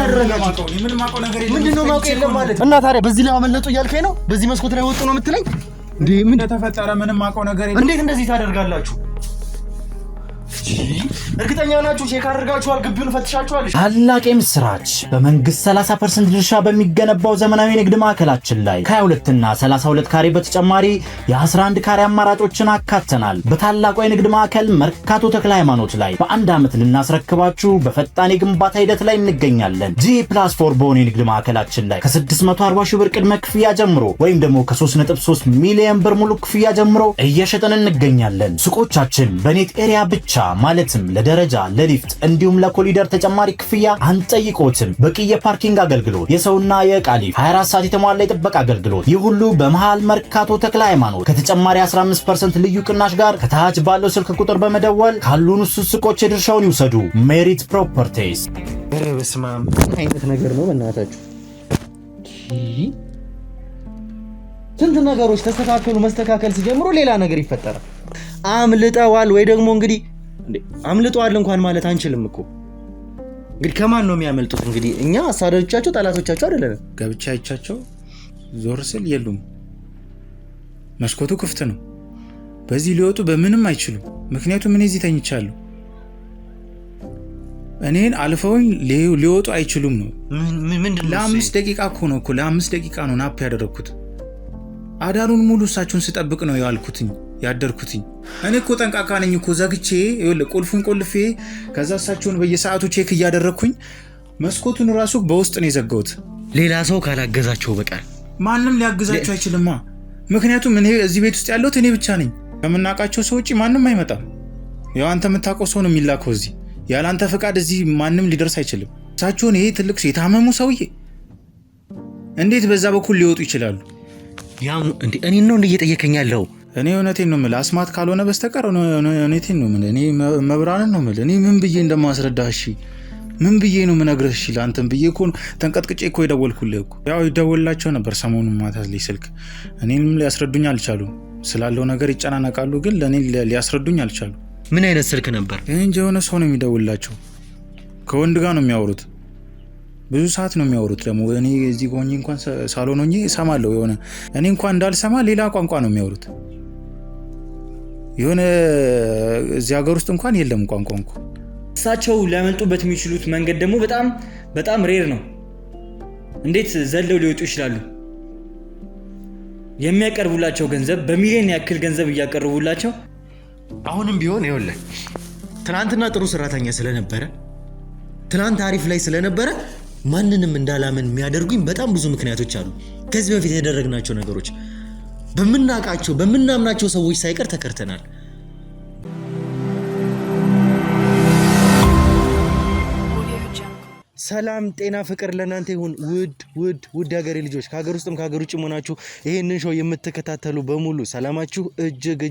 ያደረጋችሁ? ምንድነው ማውቀው የለም ማለት እና ታዲያ በዚህ ላይ አመለጡ እያልከኝ ነው? በዚህ መስኮት ላይ ወጡ ነው የምትለኝ? እንዴ ምን ተፈጠረ? ምንም ማውቀው ነገር የለም። እንዴት እንደዚህ ታደርጋላችሁ? እርግጠኛ ናችሁ? ቼክ አድርጋችኋል? ግቢውን ፈትሻችኋል? ታላቅ ምስራች! በመንግስት 30% ድርሻ በሚገነባው ዘመናዊ ንግድ ማዕከላችን ላይ ከ22 እና 32 ካሬ በተጨማሪ የ11 ካሬ አማራጮችን አካተናል። በታላቁ የንግድ ማዕከል መርካቶ ተክለ ሃይማኖት ላይ በአንድ ዓመት ልናስረክባችሁ በፈጣን የግንባታ ሂደት ላይ እንገኛለን። G+4 በሆነ የንግድ ማዕከላችን ላይ ከ640 ሺህ ብር ቅድመ ክፍያ ጀምሮ ወይም ደግሞ ከ3.3 ሚሊዮን ብር ሙሉ ክፍያ ጀምሮ እየሸጠን እንገኛለን። ሱቆቻችን በኔት ኤሪያ ብቻ ማለትም ለደረጃ ለሊፍት እንዲሁም ለኮሊደር ተጨማሪ ክፍያ አንጠይቆትም። በቂ የፓርኪንግ አገልግሎት፣ የሰውና የዕቃ ሊፍት፣ 24 ሰዓት የተሟላ የጥበቃ አገልግሎት፣ ይህ ሁሉ በመሃል መርካቶ ተክለ ሃይማኖት ከተጨማሪ 15% ልዩ ቅናሽ ጋር ከታች ባለው ስልክ ቁጥር በመደወል ካሉን ሱቆች የድርሻውን ይውሰዱ። ሜሪት ፕሮፐርቲስ። ኧረ በስመ አብ! አይነት ነገር ነው በእናታችሁ። ስንት ነገሮች ተስተካከሉ፣ መስተካከል ሲጀምሩ ሌላ ነገር ይፈጠራል። አምልጠዋል ወይ ደግሞ እንግዲህ አምልጠዋል እንኳን ማለት አንችልም እኮ። እንግዲህ ከማን ነው የሚያመልጡት? እንግዲህ እኛ አሳዳጆቻቸው ጠላቶቻቸው አይደለም። ገብቻ አይቻቸው ዞር ስል የሉም። መስኮቱ ክፍት ነው። በዚህ ሊወጡ በምንም አይችሉም። ምክንያቱም እኔ እዚህ ተኝቻለሁ። እኔን አልፈውኝ ሊወጡ አይችሉም ነው። ምንድነው? ለ5 ደቂቃ እኮ ነው እኮ ለ5 ደቂቃ ነው ናፕ ያደረኩት። አዳሩን ሙሉ እሳቸውን ስጠብቅ ነው ያልኩትኝ ያደርኩትኝ። እኔ እኮ ጠንቃቃ ነኝ እኮ። ዘግቼ ይኸውልህ ቁልፉን ቆልፌ ከዛ እሳቸውን በየሰዓቱ ቼክ እያደረኩኝ መስኮቱን ራሱ በውስጥ ነው የዘጋሁት። ሌላ ሰው ካላገዛቸው በቃ ማንም ሊያግዛቸው አይችልማ። ምክንያቱም እኔ እዚህ ቤት ውስጥ ያለሁት እኔ ብቻ ነኝ። ከምናውቃቸው ሰው ውጪ ማንም አይመጣም። ያው አንተ የምታውቀው ሰው ነው የሚላከው እዚህ። ያለ አንተ ፈቃድ እዚህ ማንም ሊደርስ አይችልም። እሳቸውን ይሄ ትልቅ ሰው የታመሙ ሰውዬ እንዴት በዛ በኩል ሊወጡ ይችላሉ? ያው እንዴ እኔ ነው እየጠየከኝ ያለው? እኔ እውነቴን ነው የምልህ፣ አስማት ካልሆነ በስተቀር እውነቴን ነው የምልህ። እኔ መብራንን ነው የምልህ። እኔ ምን ብዬ እንደማስረዳህ እሺ፣ ምን ብዬ ነው የምነግርህ? እሺ ለአንተም ብዬ እኮ ተንቀጥቅጬ እኮ የደወልኩልህ እኮ። ያው ይደወልላቸው ነበር ሰሞኑን ማታ ላይ ስልክ። እኔንም ሊያስረዱኝ አልቻሉም። ስላለው ነገር ይጨናነቃሉ፣ ግን ለእኔ ሊያስረዱኝ አልቻሉም። ምን አይነት ስልክ ነበር? እንጂ የሆነ ሰው ነው የሚደውልላቸው። ከወንድ ጋር ነው የሚያወሩት። ብዙ ሰዓት ነው የሚያወሩት። ደግሞ እኔ እዚህ ሆኜ እንኳን ሳሎን ሆኜ እሰማለሁ። የሆነ እኔ እንኳን እንዳልሰማ ሌላ ቋንቋ ነው የሚያወሩት። የሆነ እዚህ ሀገር ውስጥ እንኳን የለም ቋንቋ እንኳን። እሳቸው ሊያመልጡበት የሚችሉት መንገድ ደግሞ በጣም ሬር ነው። እንዴት ዘለው ሊወጡ ይችላሉ? የሚያቀርቡላቸው ገንዘብ በሚሊዮን ያክል ገንዘብ እያቀርቡላቸው። አሁንም ቢሆን ይኸውልህ ትናንትና ጥሩ ሰራተኛ ስለነበረ ትናንት አሪፍ ላይ ስለነበረ ማንንም እንዳላመን የሚያደርጉኝ በጣም ብዙ ምክንያቶች አሉ። ከዚህ በፊት ያደረግናቸው ነገሮች በመናቃቸው በመናምናቸው ሰዎች ሳይቀር ተከርተናል። ሰላም ጤና ፍቅር ለናንተ ይሁን። ውድ ሀገሬ ልጆች ከሀገር ውስጥም ከሀገር ውጭ ሆናችሁ ይሄንን ሾው የምትከታተሉ በሙሉ ሰላማችሁ እጅግ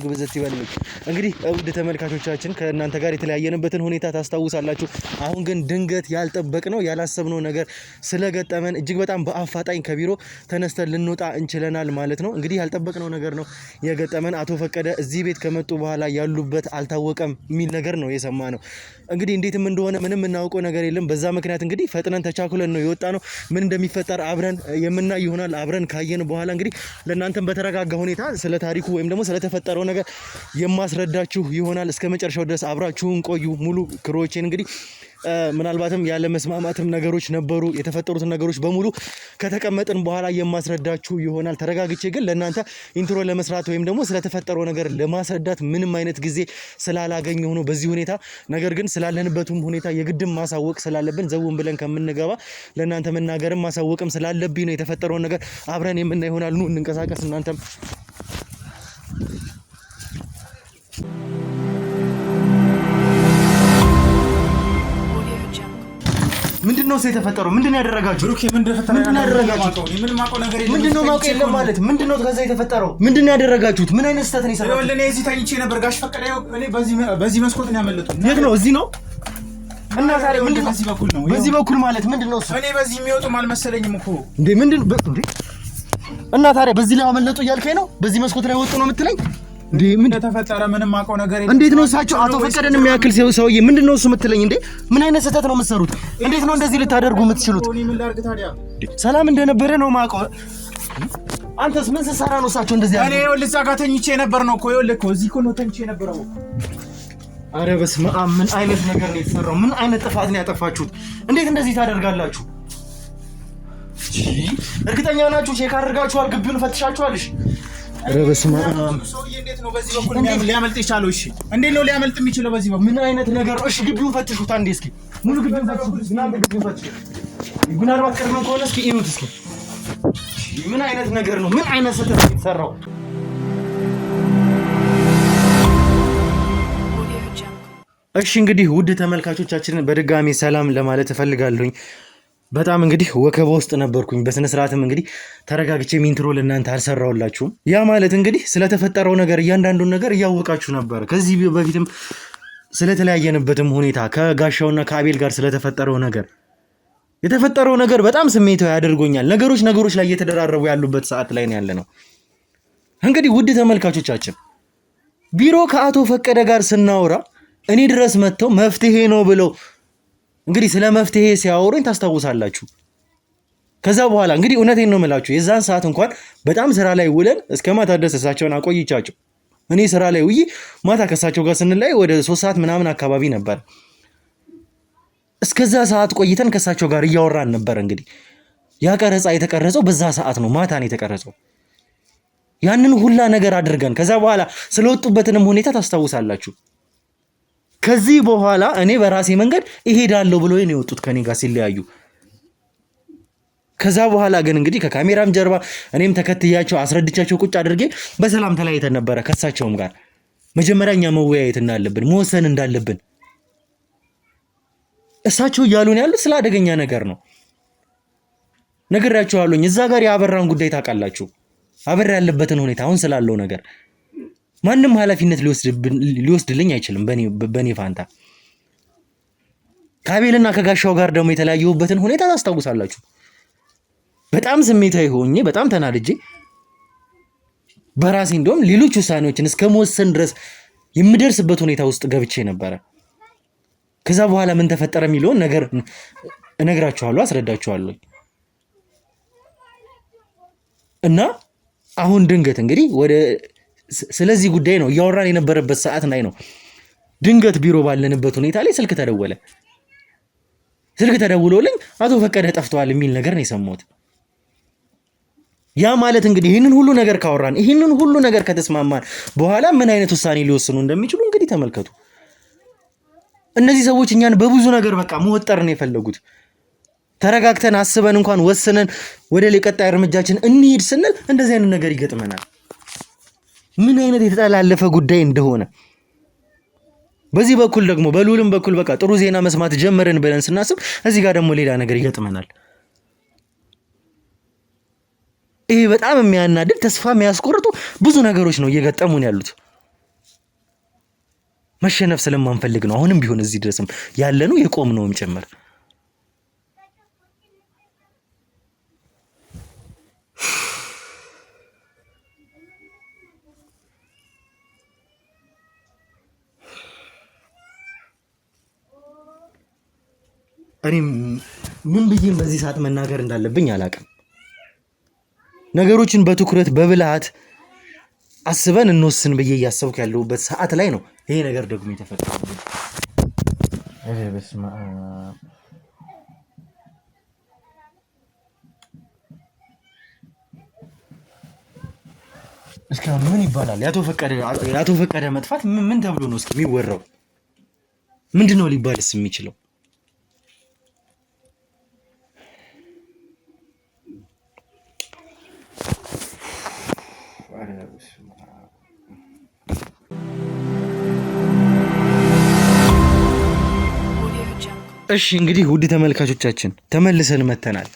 በዘት ይበልልኝ። እንግዲህ ውድ ተመልካቾቻችን ከእናንተ ጋር የተለያየንበትን ሁኔታ ታስታውሳላችሁ። አሁን ግን ድንገት ያልጠበቅነው ያላሰብነው ነገር ስለገጠመን እጅግ በጣም በአፋጣኝ ከቢሮ ተነስተን ልንወጣ እንችለናል ማለት ነው። እንግዲህ ያልጠበቅነው ነገር ነው የገጠመን። አቶ ፈቀደ እዚህ ቤት ከመጡ በኋላ ያሉበት አልታወቀም የሚል ነገር ነው የሰማነው። እንግዲህ እንዴትም እንደሆነ ምንም እናውቀው ነገር የለም። በዛ ምክንያት እንግዲህ ፈጥነን ተቻኩለን ነው የወጣ ነው። ምን እንደሚፈጠር አብረን የምናይ ይሆናል። አብረን ካየን በኋላ እንግዲህ ለእናንተም በተረጋጋ ሁኔታ ስለ ታሪኩ ወይም ደግሞ ስለተፈጠረው ነገር የማስረዳችሁ ይሆናል። እስከ መጨረሻው ድረስ አብራችሁን ቆዩ። ሙሉ ክሮቼን እንግዲህ ምናልባትም ያለ መስማማትም ነገሮች ነበሩ። የተፈጠሩትን ነገሮች በሙሉ ከተቀመጥን በኋላ የማስረዳችሁ ይሆናል። ተረጋግቼ ግን ለእናንተ ኢንትሮ ለመስራት ወይም ደግሞ ስለተፈጠረው ነገር ለማስረዳት ምንም አይነት ጊዜ ስላላገኘሁ ነው በዚህ ሁኔታ። ነገር ግን ስላለንበትም ሁኔታ የግድም ማሳወቅ ስላለብን ዘውን ብለን ከምንገባ ለእናንተ መናገርም ማሳወቅም ስላለብኝ ነው የተፈጠረውን ነገር አብረን የምናይ ይሆናል። ኑ እንንቀሳቀስ። እናንተም ምንድነው የተፈጠረው? ምንድነው ያደረጋችሁ? ብሩክ ምንድነው ያደረጋችሁ? ምንድነው ማውቀው የለም ማለት ምንድነው ከዛ የተፈጠረው? ምንድነው ያደረጋችሁት? ምን አይነት ስህተት ነው የሰራችሁት? እኔ እዚህ ተኝቼ ነበር። ጋሽ ፈቀደ እኔ በዚህ መስኮት ነው ያመለጡት። የት ነው? እዚህ ነው። እና ዛሬ ምንድነው በዚህ በኩል ነው? በዚህ በኩል ማለት ምንድነው እሱ? እኔ በዚህ የሚወጡም አልመሰለኝም እኮ እንዴ። ምንድነው እንዴ? እና ታዲያ በዚህ ላይ አመለጡ እያልከኝ ነው? በዚህ መስኮት ላይ ወጡ ነው የምትለኝ? እንዴ ምን ተፈጠረ? ምንም አውቀው ነገር የለም። እንዴት ነው እሳቸው አቶ ፈቀደን የሚያክል ሰውዬ ምንድነው እሱ የምትለኝ እንዴ? ምን አይነት ስህተት ነው የምትሰሩት? እንዴት ነው እንደዚህ ልታደርጉ የምትችሉት? ሰላም እንደነበረ ነው ማውቀው። አንተስ ምን ስትሰራ ነው እሳቸው እንደዚህ ያለው? እኔ ይኸውልህ እዛ ጋር ተኝቼ ነበር ነው እኮ ይኸውልህ እኮ እዚህ እኮ ነው ተኝቼ ነበር ነው። ኧረ በስመ አብ! ምን አይነት ነገር ነው የተሰራው? ምን አይነት ጥፋት ነው ያጠፋችሁት? እንዴት እንደዚህ ታደርጋላችሁ? እርግጠኛ ናችሁ? ቼክ አድርጋችኋል? ግቢውን ፈትሻችኋል? እሺ ኧረ በስመ አብ! ሰውዬ እንዴት ነው በዚህ በኩል ሊያመልጥ የቻለው? እሺ እንዴት ነው ሊያመልጥ የሚችለው በዚህ በኩል? ምን አይነት ነገር ነው? እሺ ግቢውን ፈትሹት አንዴ እስኪ ሙሉ ግቢውን ፈትሹት። ምናምን ግቢውን ፈትሹት። ምናልባት ቀድመን ከሆነ እስኪ እዩት እስኪ። ምን አይነት ነገር ነው? ምን አይነት ስህተት ነው የተሰራው? እሺ እንግዲህ ውድ ተመልካቾቻችንን በድጋሚ ሰላም ለማለት እፈልጋለሁኝ። በጣም እንግዲህ ወከባ ውስጥ ነበርኩኝ። በስነ ስርዓትም እንግዲህ ተረጋግቼ ኢንትሮ ለእናንተ አልሰራሁላችሁም። ያ ማለት እንግዲህ ስለተፈጠረው ነገር እያንዳንዱን ነገር እያወቃችሁ ነበር። ከዚህ በፊትም ስለተለያየንበትም ሁኔታ ከጋሻውና ከአቤል ጋር ስለተፈጠረው ነገር የተፈጠረው ነገር በጣም ስሜታዊ ያደርጎኛል። ነገሮች ላይ እየተደራረቡ ያሉበት ሰዓት ላይ ነው ያለ ነው። እንግዲህ ውድ ተመልካቾቻችን ቢሮ ከአቶ ፈቀደ ጋር ስናወራ እኔ ድረስ መጥተው መፍትሄ ነው ብለው እንግዲህ ስለ መፍትሄ ሲያወሩኝ ታስታውሳላችሁ። ከዛ በኋላ እንግዲህ እውነቴን ነው የምላችሁ የዛን ሰዓት እንኳን በጣም ስራ ላይ ውለን እስከ ማታ ድረስ እሳቸውን አቆይቻቸው እኔ ስራ ላይ ውዬ ማታ ከእሳቸው ጋር ስንላይ ወደ 3 ሰዓት ምናምን አካባቢ ነበር። እስከዛ ሰዓት ቆይተን ከእሳቸው ጋር እያወራን ነበር። እንግዲህ ያ ቀረጻ የተቀረጸው በዛ ሰዓት ነው፣ ማታ ነው የተቀረጸው። ያንን ሁላ ነገር አድርገን ከዛ በኋላ ስለወጡበትንም ሁኔታ ታስታውሳላችሁ። ከዚህ በኋላ እኔ በራሴ መንገድ እሄዳለሁ ብሎ ነው የወጡት ከኔ ጋር ሲለያዩ። ከዛ በኋላ ግን እንግዲህ ከካሜራም ጀርባ እኔም ተከትያቸው አስረድቻቸው ቁጭ አድርጌ በሰላም ተለያይተን ነበረ ከእሳቸውም ጋር። መጀመሪያኛ መወያየት እንዳለብን መወሰን እንዳለብን እሳቸው እያሉን ያሉት ስለ አደገኛ ነገር ነው። ነግሬያቸዋለሁኝ። እዛ ጋር የአበራን ጉዳይ ታውቃላችሁ። አበራ ያለበትን ሁኔታ አሁን ስላለው ነገር ማንም ኃላፊነት ሊወስድልኝ አይችልም በኔ ፋንታ። ከአቤልና ከጋሻው ጋር ደግሞ የተለያየሁበትን ሁኔታ ታስታውሳላችሁ። በጣም ስሜታዊ ሆኜ በጣም ተናድጄ በራሴ እንደውም ሌሎች ውሳኔዎችን እስከ መወሰን ድረስ የምደርስበት ሁኔታ ውስጥ ገብቼ ነበረ። ከዛ በኋላ ምን ተፈጠረ የሚለውን ነገር እነግራችኋለሁ፣ አስረዳችኋለሁ። እና አሁን ድንገት እንግዲህ ስለዚህ ጉዳይ ነው እያወራን የነበረበት ሰዓት ላይ ነው ድንገት ቢሮ ባለንበት ሁኔታ ላይ ስልክ ተደወለ። ስልክ ተደውሎልኝ አቶ ፈቀደ ጠፍተዋል የሚል ነገር ነው የሰማሁት። ያ ማለት እንግዲህ ይህንን ሁሉ ነገር ካወራን ይህንን ሁሉ ነገር ከተስማማን በኋላ ምን አይነት ውሳኔ ሊወስኑ እንደሚችሉ እንግዲህ ተመልከቱ። እነዚህ ሰዎች እኛን በብዙ ነገር በቃ መወጠር ነው የፈለጉት። ተረጋግተን አስበን እንኳን ወስነን ወደ ቀጣይ እርምጃችን እንሂድ ስንል እንደዚህ አይነት ነገር ይገጥመናል። ምን አይነት የተጠላለፈ ጉዳይ እንደሆነ በዚህ በኩል ደግሞ በሉልም በኩል በቃ ጥሩ ዜና መስማት ጀመርን ብለን ስናስብ እዚህ ጋር ደግሞ ሌላ ነገር ይገጥመናል። ይሄ በጣም የሚያናድድ ተስፋ የሚያስቆርጡ ብዙ ነገሮች ነው እየገጠሙን ያሉት። መሸነፍ ስለማንፈልግ ነው አሁንም ቢሆን እዚህ ድረስም ያለነው የቆምነውም ጭምር። እኔ ምን ብዬ በዚህ ሰዓት መናገር እንዳለብኝ አላውቅም። ነገሮችን በትኩረት በብልሃት አስበን እንወስን ብዬ እያሰብኩ ያለሁበት ሰዓት ላይ ነው ይሄ ነገር ደግሞ የተፈጠረው። በስመ አብ። እስኪ ምን ይባላል? የአቶ ፈቀደ መጥፋት ምን ተብሎ ነው እስኪ የሚወራው? ምንድን ነው ሊባልስ የሚችለው? እሺ እንግዲህ ውድ ተመልካቾቻችን ተመልሰን መተናል።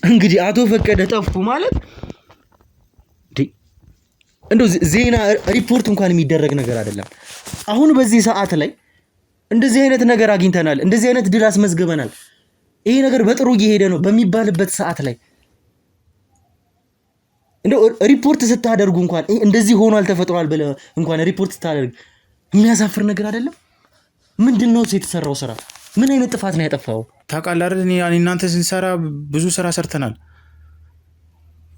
እንግዲህ አቶ ፈቀደ ጠፉ ማለት እንደው ዜና ሪፖርት እንኳን የሚደረግ ነገር አይደለም። አሁን በዚህ ሰዓት ላይ እንደዚህ አይነት ነገር አግኝተናል፣ እንደዚህ አይነት ድል አስመዝግበናል፣ ይሄ ነገር በጥሩ እየሄደ ነው በሚባልበት ሰዓት ላይ እንደው ሪፖርት ስታደርጉ እንኳን እንደዚህ ሆኗል ተፈጥሯል ብለህ እንኳን ሪፖርት ስታደርግ የሚያሳፍር ነገር አይደለም? ምንድነው የተሰራው ስራ? ምን አይነት ጥፋት ነው ያጠፋው? ታውቃለህ አይደል? እኔ እናንተ ስንሰራ ብዙ ስራ ሰርተናል።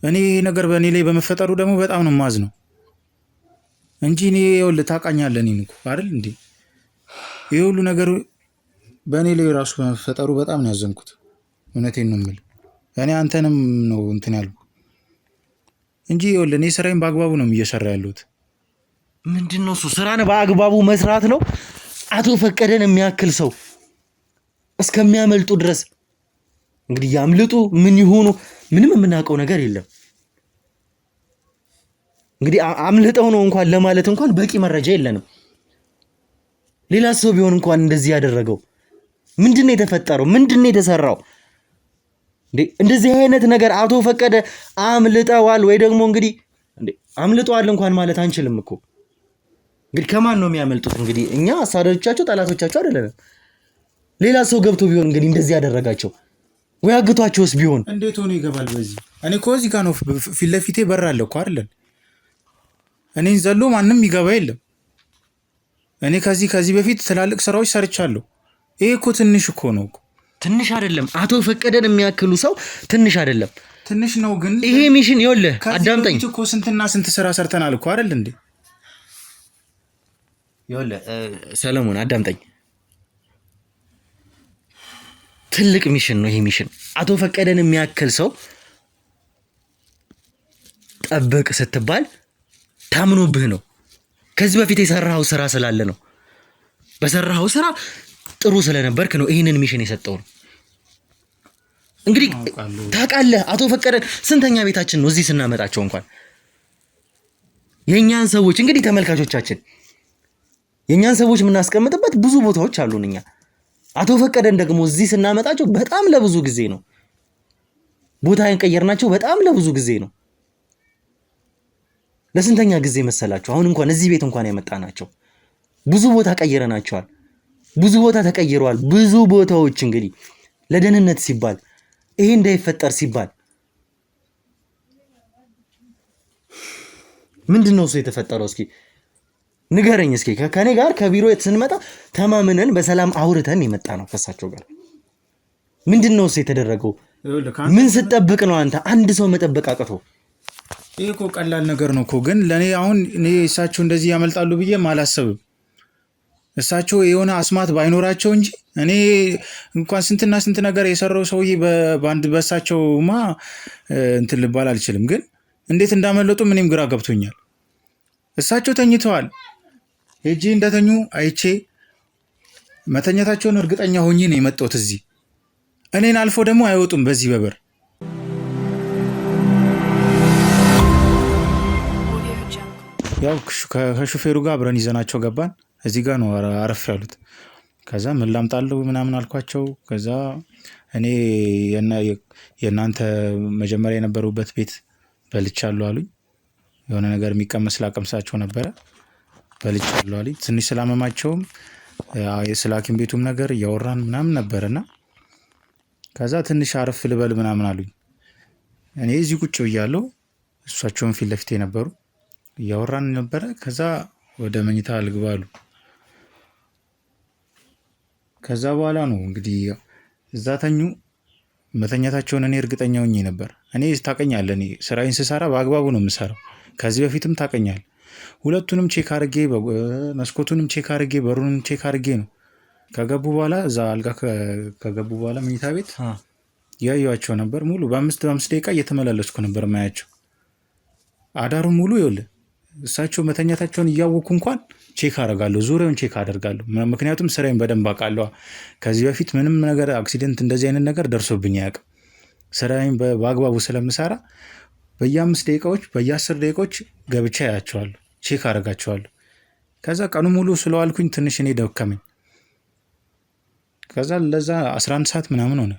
እኔ ነገር በእኔ ላይ በመፈጠሩ ደግሞ በጣም ነው የማዝነው እንጂ እኔ ይኸውልህ ታውቃኛለህ እኔን እኮ አይደል እንዴ ይሄ ሁሉ ነገር በእኔ ላይ ራሱ በመፈጠሩ በጣም ነው ያዘንኩት። እውነቴን ነው የምልህ። እኔ አንተንም ነው እንትን ያልኩ እንጂ ይኸውልህ እኔ ስራዬን በአግባቡ ነው እየሰራ ያለሁት። ምንድነው እሱ? ስራን በአግባቡ መስራት ነው። አቶ ፈቀደን የሚያክል ሰው እስከሚያመልጡ ድረስ እንግዲህ ያምልጡ ምን ይሆኑ ምንም የምናውቀው ነገር የለም። እንግዲህ አምልጠው ነው እንኳን ለማለት እንኳን በቂ መረጃ የለንም። ሌላ ሰው ቢሆን እንኳን እንደዚህ ያደረገው ምንድነው የተፈጠረው? ምንድነው የተሰራው? እንደዚህ አይነት ነገር አቶ ፈቀደ አምልጠዋል ወይ ደግሞ እንግዲህ አምልጠዋል እንኳን ማለት አንችልም እኮ። እንግዲህ ከማን ነው የሚያመልጡት? እንግዲህ እኛ አሳዳጆቻቸው ጠላቶቻቸው አይደለም። ሌላ ሰው ገብቶ ቢሆን እንግዲህ እንደዚህ ያደረጋቸው ወይ አግቷቸውስ ቢሆን እንዴት ሆኖ ይገባል? በዚህ እኔ እኮ እዚህ ጋር ነው ፊት ለፊቴ በር አለ እኮ አይደል? እኔን ዘሎ ማንም ይገባ የለም። እኔ ከዚህ በፊት ትላልቅ ስራዎች ሰርቻለሁ። ይሄ እኮ ትንሽ እኮ ነው እኮ። ትንሽ አይደለም። አቶ ፈቀደን የሚያክሉ ሰው ትንሽ አይደለም። ትንሽ ነው ግን ይሄ ሚሽን ይኸውልህ፣ አዳምጠኝ እኮ ስንትና ስንት ስራ ሰርተናል እኮ አይደል እንዴ? ይኸውልህ ሰለሞን አዳምጠኝ። ትልቅ ሚሽን ነው ይሄ ሚሽን። አቶ ፈቀደን የሚያክል ሰው ጠበቅ ስትባል ታምኖብህ ነው። ከዚህ በፊት የሰራኸው ስራ ስላለ ነው። በሰራኸው ስራ ጥሩ ስለነበርክ ነው ይህንን ሚሽን የሰጠው ነው። እንግዲህ ታውቃለህ አቶ ፈቀደን ስንተኛ ቤታችን ነው እዚህ ስናመጣቸው እንኳን የእኛን ሰዎች እንግዲህ ተመልካቾቻችን የእኛን ሰዎች የምናስቀምጥበት ብዙ ቦታዎች አሉን እኛ። አቶ ፈቀደን ደግሞ እዚህ ስናመጣቸው በጣም ለብዙ ጊዜ ነው ቦታ የቀየርናቸው፣ በጣም ለብዙ ጊዜ ነው። ለስንተኛ ጊዜ መሰላችሁ? አሁን እንኳን እዚህ ቤት እንኳን ያመጣናቸው ብዙ ቦታ ቀይረናቸዋል። ብዙ ቦታ ተቀይረዋል። ብዙ ቦታዎች እንግዲህ ለደህንነት ሲባል ይሄ እንዳይፈጠር ሲባል ምንድነው እሱ የተፈጠረው? እስኪ ንገረኝ። እስኪ ከኔ ጋር ከቢሮ ስንመጣ ተማምነን በሰላም አውርተን የመጣ ነው ከሳቸው ጋር። ምንድነው እሱ የተደረገው? ምን ስጠብቅ ነው አንተ አንድ ሰው መጠበቅ አቅቶ? ይሄ እኮ ቀላል ነገር ነው እኮ። ግን ለእኔ አሁን እኔ እሳቸው እንደዚህ ያመልጣሉ ብዬ አላሰብም። እሳቸው የሆነ አስማት ባይኖራቸው እንጂ እኔ እንኳን ስንትና ስንት ነገር የሰራው ሰውዬ በአንድ በእሳቸውማ እንትን ልባል አልችልም። ግን እንዴት እንዳመለጡ እኔም ግራ ገብቶኛል። እሳቸው ተኝተዋል። ሄጄ እንደተኙ አይቼ መተኛታቸውን እርግጠኛ ሆኜ ነው የመጣሁት እዚህ። እኔን አልፎ ደግሞ አይወጡም በዚህ በበር። ያው ከሹፌሩ ጋር አብረን ይዘናቸው ገባን። እዚህ ጋር ነው አረፍ ያሉት። ከዛ ምን ላምጣለሁ ምናምን አልኳቸው። ከዛ እኔ የእናንተ መጀመሪያ የነበሩበት ቤት በልቻለሁ አሉኝ። የሆነ ነገር የሚቀመስ ላቀምሳቸው ነበረ። በልቻለሁ አሉኝ። ትንሽ ስላመማቸውም ስለ ሐኪም ቤቱም ነገር እያወራን ምናምን ነበርና ከዛ ትንሽ አረፍ ልበል ምናምን አሉኝ። እኔ እዚህ ቁጭ ብያለሁ። እሷቸውን ፊት ለፊቴ ነበሩ። እያወራን ነበረ። ከዛ ወደ መኝታ ልግባ አሉ። ከዛ በኋላ ነው እንግዲህ እዛ ተኙ። መተኛታቸውን እኔ እርግጠኛ ሆኜ ነበር። እኔ ታውቀኛለህ፣ እኔ ስራዬን ስሰራ በአግባቡ ነው የምሰራው። ከዚህ በፊትም ታውቀኛለህ። ሁለቱንም ቼክ አድርጌ መስኮቱንም ቼክ አድርጌ በሩንም ቼክ አድርጌ ነው ከገቡ በኋላ እዛ አልጋ ከገቡ በኋላ መኝታ ቤት ያዩዋቸው ነበር። ሙሉ በአምስት ደቂቃ እየተመላለስኩ ነበር ማያቸው አዳሩን ሙሉ። ይኸውልህ እሳቸው መተኛታቸውን እያወኩ እንኳን ቼክ አደርጋለሁ፣ ዙሪያውን ቼክ አደርጋለሁ። ምክንያቱም ስራዬን በደንብ አውቃለሁ። ከዚህ በፊት ምንም ነገር አክሲደንት እንደዚህ አይነት ነገር ደርሶብኝ አያውቅም። ስራዬን በአግባቡ ስለምሰራ በየ5 ደቂቃዎች በየ10 ደቂቃዎች ገብቻ ያያቸዋለሁ፣ ቼክ አደርጋቸዋለሁ። ከዛ ቀኑ ሙሉ ስለዋልኩኝ ትንሽ እኔ ደከመኝ። ከዛ ለዛ 11 ሰዓት ምናምን ሆነ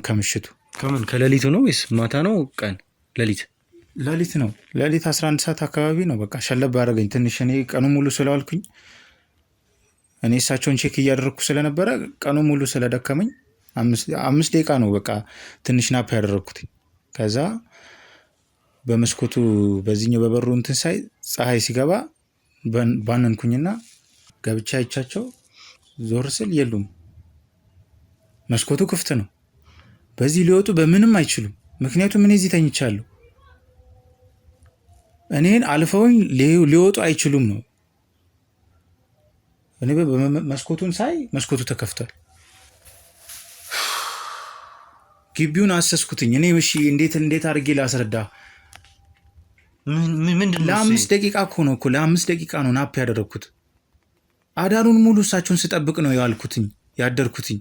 ከምሽቱ። ከምን ከሌሊቱ ነው ወይስ ማታ ነው? ቀን ሌሊት ነው። ሌሊት 11 ሰዓት አካባቢ ነው። በቃ ሸለብ አደረገኝ ትንሽ። እኔ ቀኑ ሙሉ ስለዋልኩኝ እኔ እሳቸውን ቼክ እያደረግኩ ስለነበረ ቀኑ ሙሉ ስለደከመኝ 5 ደቂቃ ነው በቃ ትንሽ ናፕ ያደረግኩት። ከዛ በመስኮቱ በዚህኛው በበሩ እንትን ሳይ ፀሐይ ሲገባ ባነንኩኝና ገብቻ አይቻቸው ዞር ስል የሉም። መስኮቱ ክፍት ነው። በዚህ ሊወጡ በምንም አይችሉም። ምክንያቱም እኔ እዚህ ተኝቻለሁ። እኔን አልፈውኝ ሊወጡ አይችሉም ነው። እኔ መስኮቱን ሳይ መስኮቱ ተከፍቷል። ግቢውን አሰስኩትኝ። እኔ እሺ እንዴት አድርጌ ላስረዳ? ለ5 ደቂቃ እኮ ነው ለ5 ደቂቃ ነው ናፕ ያደረግኩት። አዳሩን ሙሉ እሳቸውን ስጠብቅ ነው ያልኩትኝ ያደርኩትኝ።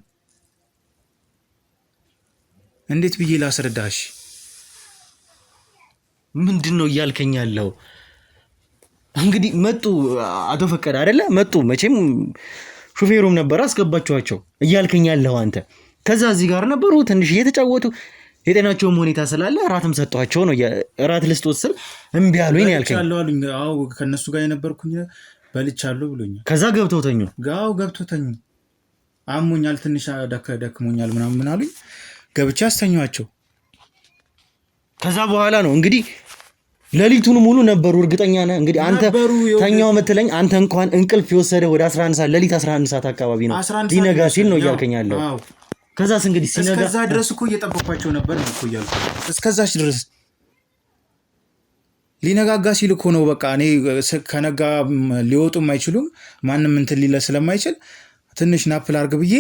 እንዴት ብዬ ላስረዳሽ? ምንድን ነው እያልከኝ ያለው? እንግዲህ መጡ አቶ ፈቀደ አይደለ? መጡ። መቼም ሹፌሩም ነበር አስገባችኋቸው እያልከኝ ያለው አንተ። ከዛ እዚህ ጋር ነበሩ ትንሽ እየተጫወቱ የጤናቸውም ሁኔታ ስላለ እራትም ሰጧቸው ነው። እራት ልስጦት ስል እምቢ አሉኝ ነው ያልከኝ? አዎ ከነሱ ጋር የነበርኩኝ በልቻለሁ ብሎኛል። ከዛ ገብተው ተኙ? ገብተው ተኙ። አሞኛል ትንሽ ደክሞኛል ምናምን አሉኝ። ገብቼ አስተኛቸው። ከዛ በኋላ ነው እንግዲህ ሌሊቱን ሙሉ ነበሩ። እርግጠኛ ነህ? እንግዲህ አንተ ተኛው የምትለኝ አንተ እንኳን እንቅልፍ የወሰደ ወደ 11 ሰዓት ሌሊት 11 ሰዓት አካባቢ ነው ሊነጋ ሲል ነው እያልከኝ ያለው። ከዛስ እንግዲህ ሲነጋ እስከዛ ድረስ እኮ እየጠበኳቸው ነበር እኮ እያልኩ እስከዛች ድረስ ሊነጋጋ ሲል እኮ ነው። በቃ እኔ ከነጋ ሊወጡም አይችሉም ማንም እንትን ሊለ ስለማይችል ትንሽ ናፕል አርግ ብዬ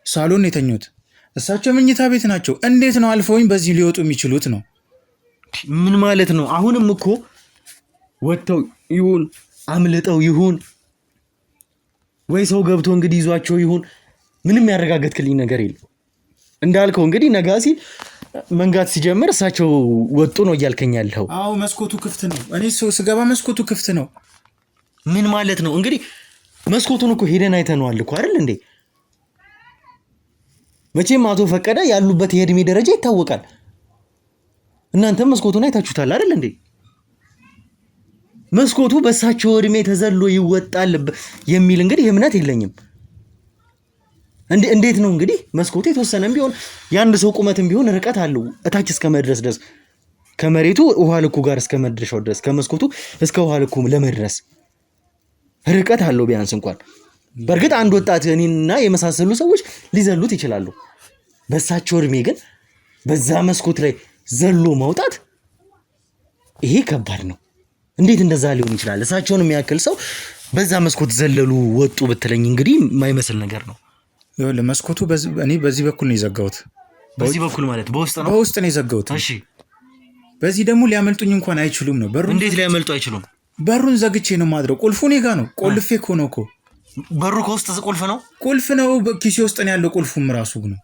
ሳሎን የተኙት። እሳቸው መኝታ ቤት ናቸው። እንዴት ነው አልፈውኝ በዚህ ሊወጡ የሚችሉት ነው? ምን ማለት ነው? አሁንም እኮ ወጥተው ይሁን አምልጠው ይሁን ወይ ሰው ገብቶ እንግዲህ ይዟቸው ይሁን ምንም ያረጋገጥክልኝ ነገር የለም። እንዳልከው እንግዲህ ነጋ ሲል መንጋት ሲጀምር እሳቸው ወጡ ነው እያልከኝ ያለው? አዎ መስኮቱ ክፍት ነው። እኔ ሰው ስገባ መስኮቱ ክፍት ነው። ምን ማለት ነው? እንግዲህ መስኮቱን እኮ ሄደን አይተነዋል እኮ አይደል እንዴ? መቼም አቶ ፈቀደ ያሉበት የእድሜ ደረጃ ይታወቃል። እናንተም መስኮቱን አይታችሁታል አይደል እንዴ? መስኮቱ በእሳቸው እድሜ ተዘሎ ይወጣል የሚል እንግዲህ እምነት የለኝም። እንዴት ነው እንግዲህ መስኮቱ የተወሰነም ቢሆን የአንድ ሰው ቁመትም ቢሆን ርቀት አለው እታች እስከ መድረስ ድረስ ከመሬቱ ውሃ ልኩ ጋር እስከ መድረሻው ድረስ ከመስኮቱ እስከ ውሃ ልኩ ለመድረስ ርቀት አለው ቢያንስ እንኳን። በእርግጥ አንድ ወጣት እኔና የመሳሰሉ ሰዎች ሊዘሉት ይችላሉ። በእሳቸው እድሜ ግን በዛ መስኮት ላይ ዘሎ መውጣት ይሄ ከባድ ነው። እንዴት እንደዛ ሊሆን ይችላል? እሳቸውን የሚያክል ሰው በዛ መስኮት ዘለሉ ወጡ ብትለኝ እንግዲህ የማይመስል ነገር ነው። ይኸውልህ መስኮቱ እኔ በዚህ በኩል ነው የዘጋሁት። በዚህ በኩል ማለት በውስጥ ነው? በውስጥ ነው የዘጋሁት። እሺ በዚህ ደግሞ ሊያመልጡኝ እንኳን አይችሉም ነው። እንዴት ሊያመልጡ አይችሉም? በሩን ዘግቼ ነው ማድረው። ቁልፉ እኔ ጋ ነው። ቆልፌ እኮ ነው እኮ። በሩ ከውስጥ ቁልፍ ነው? ቁልፍ ነው። ኪሴ ውስጥ ነው ያለው። ቁልፉም ራሱ ነው።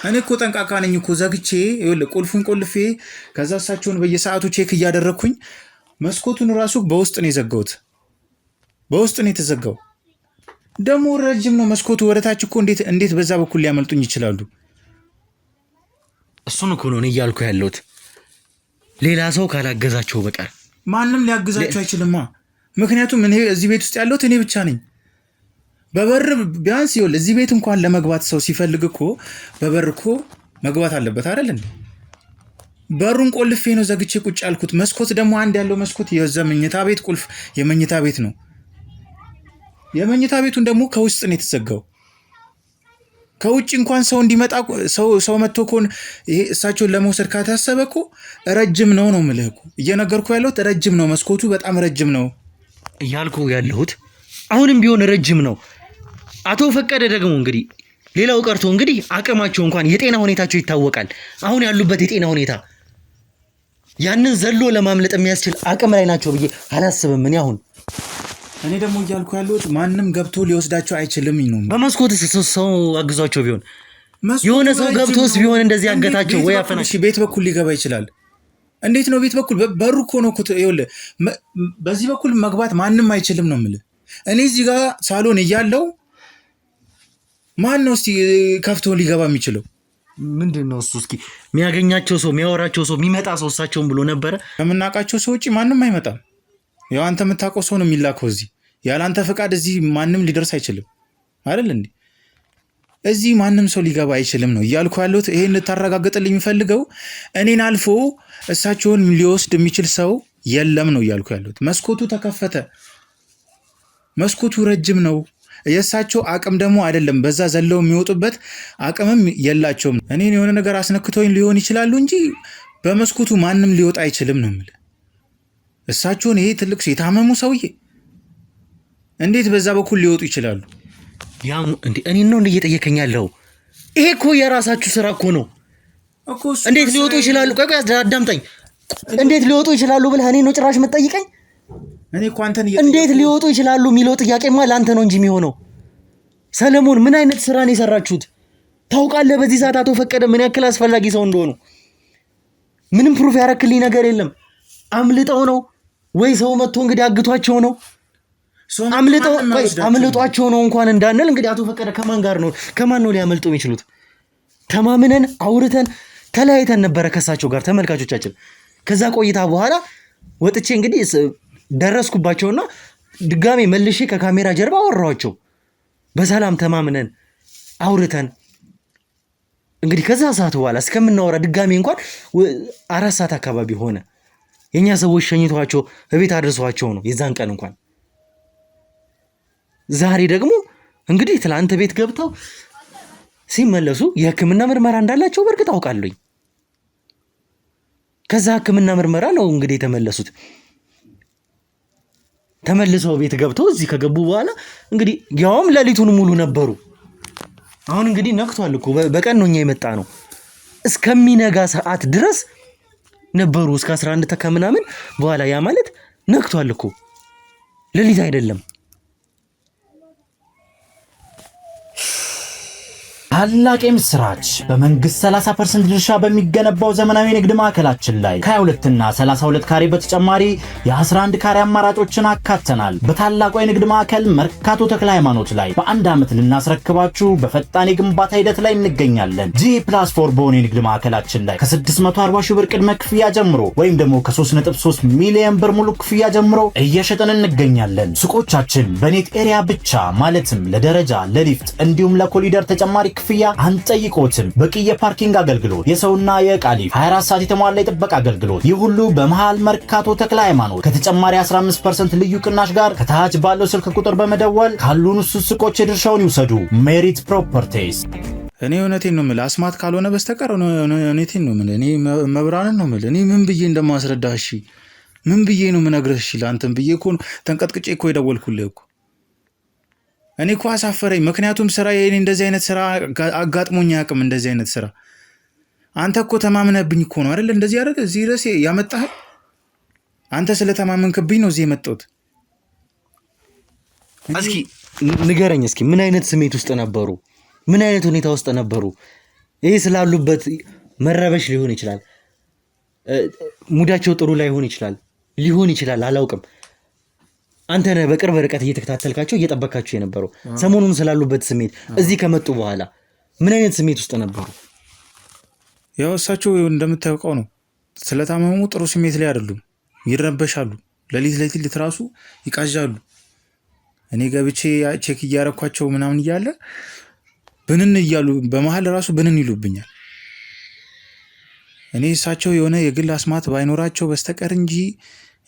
እኔ እኮ ጠንቃቃ ነኝ እኮ ዘግቼ ይኸውልህ ቁልፉን ቆልፌ ከዛ እሳቸውን በየሰዓቱ ቼክ እያደረግኩኝ መስኮቱን ራሱ በውስጥ ነው የዘጋሁት። በውስጥ ነው የተዘጋው። ደግሞ ረጅም ነው መስኮቱ ወደታች እኮ እንዴት በዛ በኩል ሊያመልጡኝ ይችላሉ? እሱን እኮ ነው እያልኩ ያለሁት። ሌላ ሰው ካላገዛቸው በቀር ማንም ሊያግዛቸው አይችልማ። ምክንያቱም እኔ እዚህ ቤት ውስጥ ያለሁት እኔ ብቻ ነኝ። በበር ቢያንስ ይኸውልህ እዚህ ቤት እንኳን ለመግባት ሰው ሲፈልግ እኮ በበር እኮ መግባት አለበት አይደል እንዴ? በሩን ቆልፌ ነው ዘግቼ ቁጭ ያልኩት። መስኮት ደግሞ አንድ ያለው መስኮት የመኝታ ቤት ቁልፍ የመኝታ ቤት ነው። የመኝታ ቤቱን ደግሞ ከውስጥ ነው የተዘጋው። ከውጭ እንኳን ሰው እንዲመጣ ሰው መጥቶ እኮ ይሄ እሳቸውን ለመውሰድ ካታሰበ እኮ ረጅም ነው የምልህ እኮ እየነገርኩ ያለሁት ረጅም ነው። መስኮቱ በጣም ረጅም ነው እያልኩ ያለሁት አሁንም ቢሆን ረጅም ነው። አቶ ፈቀደ ደግሞ እንግዲህ ሌላው ቀርቶ እንግዲህ አቅማቸው እንኳን የጤና ሁኔታቸው ይታወቃል። አሁን ያሉበት የጤና ሁኔታ ያንን ዘሎ ለማምለጥ የሚያስችል አቅም ላይ ናቸው ብዬ አላስብም። እኔ ደግሞ እያልኩ ያለሁት ማንም ገብቶ ሊወስዳቸው አይችልም ነው። በመስኮት ሰው አግዟቸው ቢሆን የሆነ ሰው ገብቶስ ቢሆን እንደዚህ ያገታቸው ወይ አፈናቸው ቤት በኩል ሊገባ ይችላል። እንዴት ነው ቤት በኩል? በሩ እኮ ነው እኮ። ይኸውልህ በዚህ በኩል መግባት ማንም አይችልም ነው የምልህ። እኔ እዚህ ጋር ሳሎን እያለው ማን ነው እስቲ ከፍቶ ሊገባ የሚችለው? ምንድን ነው እሱ? እስኪ የሚያገኛቸው ሰው የሚያወራቸው ሰው የሚመጣ ሰው እሳቸውን ብሎ ነበረ። ከምናውቃቸው ሰው ውጭ ማንም አይመጣም። ያው አንተ የምታውቀው ሰው ነው የሚላከው እዚህ። ያለ አንተ ፈቃድ እዚህ ማንም ሊደርስ አይችልም አይደል እንዴ? እዚህ ማንም ሰው ሊገባ አይችልም ነው እያልኩ ያለሁት። ይሄን ልታረጋግጥልኝ የሚፈልገው እኔን አልፎ እሳቸውን ሊወስድ የሚችል ሰው የለም ነው እያልኩ ያለሁት። መስኮቱ ተከፈተ። መስኮቱ ረጅም ነው። የእሳቸው አቅም ደግሞ አይደለም፣ በዛ ዘለው የሚወጡበት አቅምም የላቸውም። እኔን የሆነ ነገር አስነክቶኝ ሊሆን ይችላሉ እንጂ በመስኮቱ ማንም ሊወጣ አይችልም ነው የምልህ። እሳቸውን ይሄ ትልቅ የታመሙ ሰውዬ እንዴት በዛ በኩል ሊወጡ ይችላሉ? እኔ ነው እየጠየቀኝ ያለው? ይሄ እኮ የራሳችሁ ስራ እኮ ነው። እንዴት ሊወጡ ይችላሉ? ቆይ አዳምጠኝ። እንዴት ሊወጡ ይችላሉ ብለህ እኔ ነው ጭራሽ የምትጠይቀኝ? እኔ እኮ አንተን እንዴት ሊወጡ ይችላሉ የሚለው ጥያቄማ ለአንተ ነው እንጂ የሚሆነው። ሰለሞን ምን አይነት ስራ ነው የሰራችሁት? ታውቃለህ በዚህ ሰዓት አቶ ፈቀደ ምን ያክል አስፈላጊ ሰው እንደሆኑ? ምንም ፕሩፍ ያረክልኝ ነገር የለም። አምልጠው ነው ወይ ሰው መጥቶ እንግዲህ አግቷቸው ነው? አምልጧቸው ነው እንኳን እንዳንል እንግዲህ አቶ ፈቀደ ከማን ነው ሊያመልጡ የሚችሉት? ተማምነን አውርተን ተለያይተን ነበረ ከሳቸው ጋር ተመልካቾቻችን። ከዛ ቆይታ በኋላ ወጥቼ እንግዲህ ደረስኩባቸውና ድጋሜ መልሼ ከካሜራ ጀርባ አወራኋቸው። በሰላም ተማምነን አውርተን እንግዲህ ከዛ ሰዓት በኋላ እስከምናወራ ድጋሜ እንኳን 4 ሰዓት አካባቢ ሆነ። የኛ ሰዎች ሸኝቷቸው በቤት አድርሷቸው ነው የዛን ቀን እንኳን። ዛሬ ደግሞ እንግዲህ ትላንት ቤት ገብተው ሲመለሱ የሕክምና ምርመራ እንዳላቸው በእርግጥ አውቃለሁኝ። ከዛ ሕክምና ምርመራ ነው እንግዲህ የተመለሱት። ተመልሰው ቤት ገብተው እዚህ ከገቡ በኋላ እንግዲህ ያውም ሌሊቱን ሙሉ ነበሩ። አሁን እንግዲህ ነክቷል እኮ በቀን ነው እኛ የመጣ ነው። እስከሚነጋ ሰዓት ድረስ ነበሩ እስከ 11 ተከምናምን በኋላ። ያ ማለት ነክቷል እኮ ሌሊት አይደለም። ታላቅ የምስራች! በመንግስት 30% ድርሻ በሚገነባው ዘመናዊ ንግድ ማዕከላችን ላይ ከ22 እና 32 ካሬ በተጨማሪ የ11 ካሬ አማራጮችን አካተናል። በታላቁ የንግድ ማዕከል መርካቶ ተክለ ሃይማኖት ላይ በ1 ዓመት ልናስረክባችሁ በፈጣን የግንባታ ሂደት ላይ እንገኛለን። G+4 በሆነ የንግድ ማዕከላችን ላይ ከ640 ሺህ ብር ቅድመ ክፍያ ጀምሮ ወይም ደግሞ ከ3.3 ሚሊዮን ብር ሙሉ ክፍያ ጀምሮ እየሸጠን እንገኛለን። ሱቆቻችን በኔት ኤሪያ ብቻ ማለትም ለደረጃ፣ ለሊፍት እንዲሁም ለኮሊደር ተጨማሪ ክፍያ አንጠይቆትም። በቂ የፓርኪንግ አገልግሎት፣ የሰውና የዕቃ ሊፍት፣ 24 ሰዓት የተሟላ የጥበቃ አገልግሎት፣ ይህ ሁሉ በመሃል መርካቶ ተክለ ሃይማኖት ከተጨማሪ 15% ልዩ ቅናሽ ጋር ከታች ባለው ስልክ ቁጥር በመደወል ካሉን ሱቆች የድርሻውን ይውሰዱ። ሜሪት ፕሮፐርቲስ። እኔ እውነቴን ነው የምልህ፣ አስማት ካልሆነ በስተቀር እውነቴን ነው የምልህ። እኔ መብራንን ነው የምልህ። እኔ ምን ብዬ እንደማስረዳህ እሺ፣ ምን ብዬ ነው የምነግርህ? እሺ ለአንተም ብዬ እኮ ተንቀጥቅጬ እኮ የደወልኩልህ እኮ። እኔ እኮ አሳፈረኝ። ምክንያቱም ስራ የኔ እንደዚህ አይነት ስራ አጋጥሞኝ አያውቅም። እንደዚህ አይነት ስራ አንተ እኮ ተማምነህብኝ እኮ ነው አይደል? እንደዚህ አይደል? እዚህ ድረስ ያመጣህ አንተ ስለተማመንክብኝ ነው እዚህ የመጣሁት። እስኪ ንገረኝ፣ እስኪ ምን አይነት ስሜት ውስጥ ነበሩ? ምን አይነት ሁኔታ ውስጥ ነበሩ? ይሄ ስላሉበት መረበሽ ሊሆን ይችላል፣ ሙዳቸው ጥሩ ላይሆን ይችላል፣ አላውቅም። አንተ ነህ በቅርብ ርቀት እየተከታተልካቸው እየጠበካቸው የነበረው። ሰሞኑን ስላሉበት ስሜት እዚህ ከመጡ በኋላ ምን አይነት ስሜት ውስጥ ነበሩ? ያው እሳቸው እንደምታውቀው ነው፣ ስለታመሙ ጥሩ ስሜት ላይ አይደሉም። ይረበሻሉ፣ ሌሊት ራሱ ይቃዣሉ። እኔ ገብቼ ቼክ እያረኳቸው ምናምን እያለ ብንን እያሉ በመሀል ራሱ ብንን ይሉብኛል። እኔ እሳቸው የሆነ የግል አስማት ባይኖራቸው በስተቀር እንጂ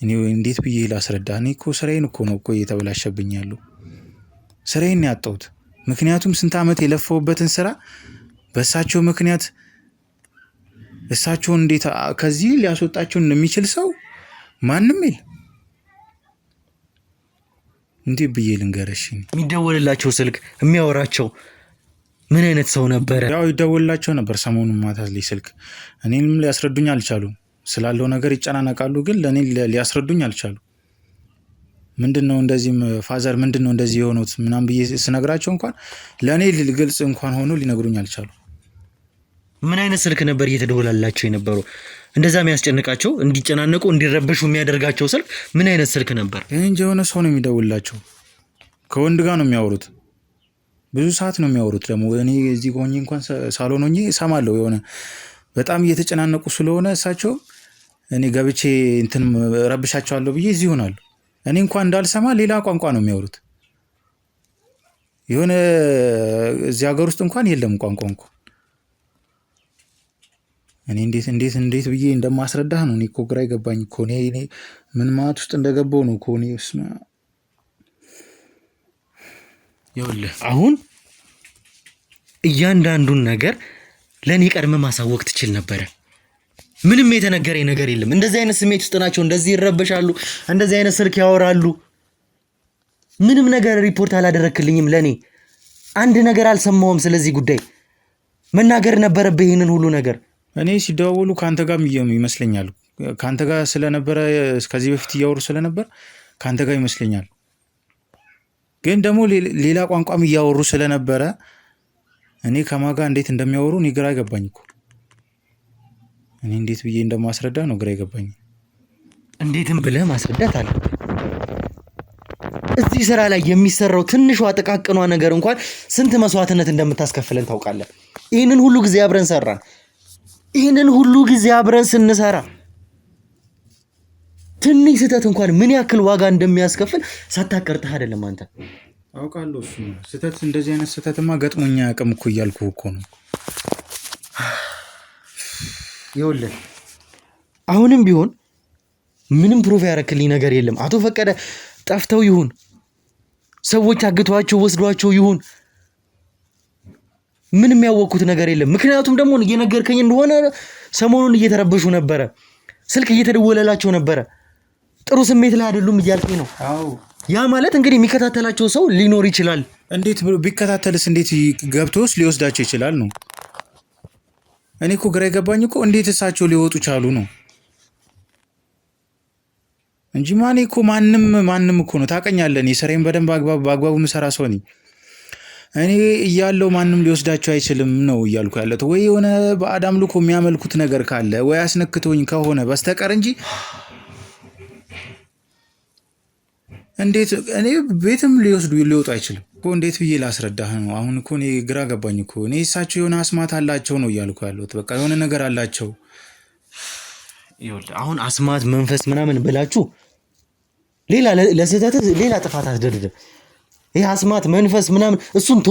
እኔ እንዴት ብዬ ላስረዳ? እኔ እኮ ስራዬን እኮ ነው እኮ እየተበላሸብኝ ያለው፣ ስራዬን ያጣሁት። ምክንያቱም ስንት ዓመት የለፈውበትን ስራ በእሳቸው ምክንያት እሳቸውን እንዴት ከዚህ ሊያስወጣቸው እንደሚችል ሰው ማንም የለም። እንዴት ብዬ ልንገርሽ? የሚደወልላቸው ስልክ የሚያወራቸው ምን አይነት ሰው ነበረ? ያው ይደወልላቸው ነበር ሰሞኑን ማታ ላይ ስልክ። እኔንም ሊያስረዱኝ አልቻሉም። ስላለው ነገር ይጨናነቃሉ፣ ግን ለእኔ ሊያስረዱኝ አልቻሉ። ምንድነው እንደዚህም ፋዘር ምንድነው እንደዚህ የሆኑት ምናምን ብዬ ስነግራቸው እንኳን ለእኔ ግልጽ እንኳን ሆኖ ሊነግሩኝ አልቻሉ። ምን አይነት ስልክ ነበር እየተደወላላቸው የነበረው? እንደዛ የሚያስጨንቃቸው እንዲጨናነቁ እንዲረበሹ የሚያደርጋቸው ስልክ ምን አይነት ስልክ ነበር? እንጂ የሆነ ሰው ነው የሚደውላቸው። ከወንድ ጋር ነው የሚያወሩት። ብዙ ሰዓት ነው የሚያወሩት። ደግሞ እኔ እዚህ ሆኜ እንኳን ሳሎን ሆኜ እሰማለሁ። የሆነ በጣም እየተጨናነቁ ስለሆነ እሳቸው እኔ ገብቼ እንትን ረብሻቸዋለሁ ብዬ እዚህ ይሆናሉ። እኔ እንኳን እንዳልሰማ ሌላ ቋንቋ ነው የሚያወሩት። የሆነ እዚህ ሀገር ውስጥ እንኳን የለም ቋንቋ እንኳን እኔ እንዴት ብዬ እንደማስረዳህ ነው። እኔ እኮ ግራ ይገባኝ እኮ እኔ ምን ማለት ውስጥ እንደገባው ነው እኮ እኔ ይኸውልህ አሁን እያንዳንዱን ነገር ለእኔ ቀድመ ማሳወቅ ትችል ነበረ። ምንም የተነገረኝ ነገር የለም። እንደዚህ አይነት ስሜት ውስጥ ናቸው፣ እንደዚህ ይረበሻሉ፣ እንደዚህ አይነት ስልክ ያወራሉ። ምንም ነገር ሪፖርት አላደረክልኝም። ለእኔ አንድ ነገር አልሰማሁም። ስለዚህ ጉዳይ መናገር ነበረብህ ይህንን ሁሉ ነገር። እኔ ሲደዋወሉ ከአንተ ጋር ይመስለኛል፣ ከአንተ ጋር ስለነበረ ከዚህ በፊት እያወሩ ስለነበር ከአንተ ጋር ይመስለኛል። ግን ደግሞ ሌላ ቋንቋም እያወሩ ስለነበረ እኔ ከማጋ እንዴት እንደሚያወሩ እኔ ግራ አይገባኝ እኮ። እኔ እንዴት ብዬ እንደማስረዳ ነው ግራ አይገባኝ። እንዴትም ብለህ ማስረዳት አለ። እዚህ ስራ ላይ የሚሰራው ትንሿ ጥቃቅኗ ነገር እንኳን ስንት መስዋዕትነት እንደምታስከፍለን ታውቃለህ። ይህንን ሁሉ ጊዜ አብረን ሰራን። ይህንን ሁሉ ጊዜ አብረን ስንሰራ ትንሽ ስህተት እንኳን ምን ያክል ዋጋ እንደሚያስከፍል ሳታቀርጥህ አይደለም አንተ። አውቃለሁ እሱ ስህተት፣ እንደዚህ አይነት ስህተትማ ገጥሞኛ አቅም እኮ እያልኩህ እኮ ነው። ይኸውልህ አሁንም ቢሆን ምንም ፕሩፍ ያረክልኝ ነገር የለም። አቶ ፈቀደ ጠፍተው ይሁን ሰዎች አግቷቸው ወስዷቸው ይሁን ምንም ያወቅኩት ነገር የለም። ምክንያቱም ደግሞ እየነገርከኝ እንደሆነ ሰሞኑን እየተረበሹ ነበረ፣ ስልክ እየተደወለላቸው ነበረ፣ ጥሩ ስሜት ላይ አይደሉም እያልከኝ ነው። አዎ ያ ማለት እንግዲህ የሚከታተላቸው ሰው ሊኖር ይችላል። እንዴት ቢከታተልስ እንዴት ገብቶስ ሊወስዳቸው ይችላል ነው። እኔ እኮ ግራ የገባኝ እኮ እንዴት እሳቸው ሊወጡ ቻሉ ነው እንጂ ማኔ እኮ ማንም እኮ ነው። ታውቀኛለህ፣ እኔ ስራዬን በደንብ በአግባቡ ምሰራ ሰው ነኝ። እኔ እያለው ማንም ሊወስዳቸው አይችልም ነው እያልኩ ያለሁት። ወይ የሆነ ባዕድ አምልኮ የሚያመልኩት ነገር ካለ ወይ አስነክቶኝ ከሆነ በስተቀር እንጂ እንዴት እኔ ቤትም ሊወጡ አይችልም እኮ። እንዴት ብዬ ላስረዳህ ነው? አሁን እኮ እኔ ግራ ገባኝ እኮ። እኔ እሳቸው የሆነ አስማት አላቸው ነው እያልኩ ያለሁት። በቃ የሆነ ነገር አላቸው። ይኸውልህ አሁን አስማት መንፈስ ምናምን ብላችሁ ሌላ ለስህተት ሌላ ጥፋት አስደርደ ይሄ አስማት መንፈስ ምናምን እሱን ቶ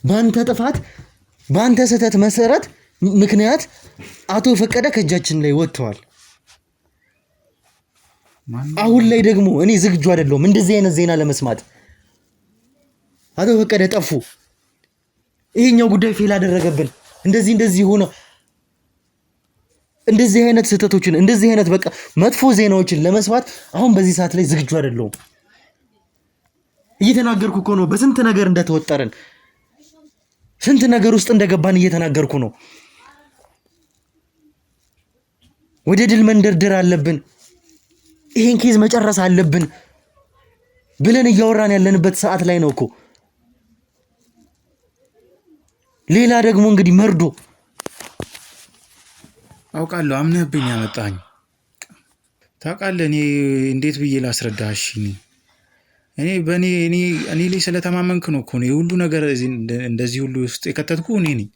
ባንተ ጥፋት ባንተ ስህተት መሰረት ምክንያት አቶ ፈቀደ ከእጃችን ላይ ወጥተዋል። አሁን ላይ ደግሞ እኔ ዝግጁ አይደለሁም እንደዚህ አይነት ዜና ለመስማት። አቶ ፈቀደ ጠፉ፣ ይሄኛው ጉዳይ ፌል አደረገብን፣ እንደዚህ ሆነ፣ እንደዚህ አይነት ስህተቶችን እንደዚህ አይነት በቃ መጥፎ ዜናዎችን ለመስማት አሁን በዚህ ሰዓት ላይ ዝግጁ አይደለሁም። እየተናገርኩ እኮ ነው፣ በስንት ነገር እንደተወጠረን ስንት ነገር ውስጥ እንደገባን እየተናገርኩ ነው። ወደ ድል መንደርደር አለብን፣ ይሄን ኬዝ መጨረስ አለብን ብለን እያወራን ያለንበት ሰዓት ላይ ነው እኮ። ሌላ ደግሞ እንግዲህ መርዶ አውቃለሁ። አምነህብኝ ያመጣኝ ታውቃለህ። እኔ እንዴት ብዬ ላስረዳሽ? እኔ ላይ ስለተማመንክ ነው እኮ ነው የሁሉ ነገር እንደዚህ ሁሉ ውስጥ የከተትኩ እኔ ነኝ።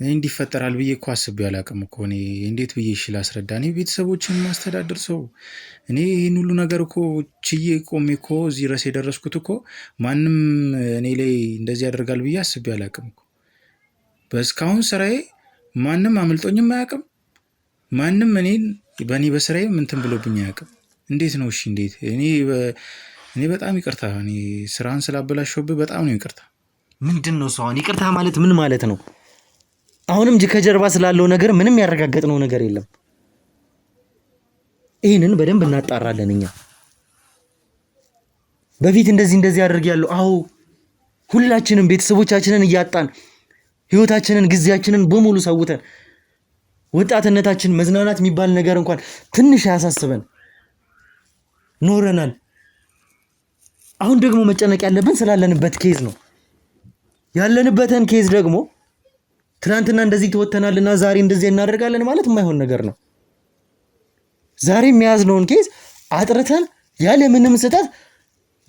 እኔ እንዲፈጠራል ብዬ እኮ አስቤ አላውቅም እኮ። እኔ እንዴት ብዬ እሺ ላስረዳ? እኔ ቤተሰቦችን ማስተዳደር ሰው እኔ ይህን ሁሉ ነገር እኮ ችዬ ቆሜ እኮ እዚህ ድረስ የደረስኩት እኮ ማንም እኔ ላይ እንደዚህ ያደርጋል ብዬ አስቤ አላውቅም እኮ። በእስካሁን ስራዬ ማንም አምልጦኝም አያውቅም። ማንም በእኔ በስራዬ ምንትን ብሎብኝ አያውቅም። እንዴት ነው እሺ? እንዴት እኔ በጣም ይቅርታ። እኔ ስራህን ስላበላሸሁብህ በጣም ነው ይቅርታ። ምንድን ነው እሱ? አሁን ይቅርታ ማለት ምን ማለት ነው? አሁንም ከጀርባ ስላለው ነገር ምንም ያረጋገጥነው ነገር የለም። ይህንን በደንብ እናጣራለን እኛ። በፊት እንደዚህ አድርጌያለሁ። አዎ ሁላችንም ቤተሰቦቻችንን እያጣን ህይወታችንን ጊዜያችንን በሙሉ ሰውተን ወጣትነታችን መዝናናት የሚባል ነገር እንኳን ትንሽ ያሳስበን ኖረናል። አሁን ደግሞ መጨነቅ ያለብን ስላለንበት ኬዝ ነው። ያለንበትን ኬዝ ደግሞ ትናንትና እንደዚህ ተወተናልና ዛሬ እንደዚህ እናደርጋለን ማለት የማይሆን ነገር ነው። ዛሬ የሚያዝነውን ኬዝ አጥርተን ያለ ምንም ስህተት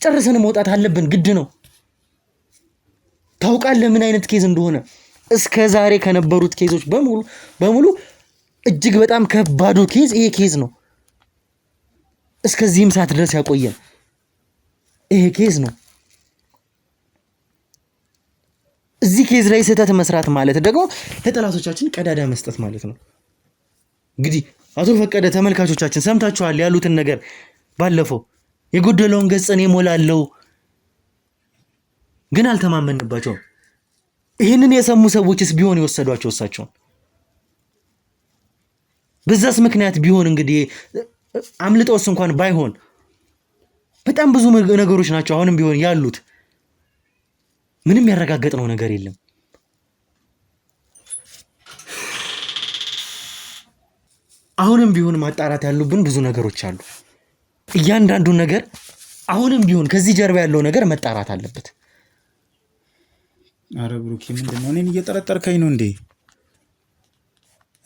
ጨርሰን መውጣት አለብን፣ ግድ ነው። ታውቃለህ ምን አይነት ኬዝ እንደሆነ። እስከ ዛሬ ከነበሩት ኬዞች በሙሉ እጅግ በጣም ከባዱ ኬዝ ይሄ ኬዝ ነው። እስከዚህም ሰዓት ድረስ ያቆየን ይሄ ኬዝ ነው። እዚህ ኬዝ ላይ ስህተት መስራት ማለት ደግሞ ለጠላቶቻችን ቀዳዳ መስጠት ማለት ነው። እንግዲህ አቶ ፈቀደ ተመልካቾቻችን ሰምታችኋል ያሉትን ነገር ባለፈው የጎደለውን ገጽ እኔ እሞላለሁ፣ ግን አልተማመንባቸውም። ይህንን የሰሙ ሰዎችስ ቢሆን የወሰዷቸው እሳቸውን በዛስ ምክንያት ቢሆን እንግዲህ አምልጠውስ እንኳን ባይሆን በጣም ብዙ ነገሮች ናቸው አሁንም ቢሆን ያሉት። ምንም ያረጋገጥነው ነገር የለም። አሁንም ቢሆን ማጣራት ያሉብን ብዙ ነገሮች አሉ። እያንዳንዱ ነገር አሁንም ቢሆን ከዚህ ጀርባ ያለው ነገር መጣራት አለበት። አረ ብሩኬ ምንድነው? እኔን እየጠረጠርከኝ ነው እንዴ?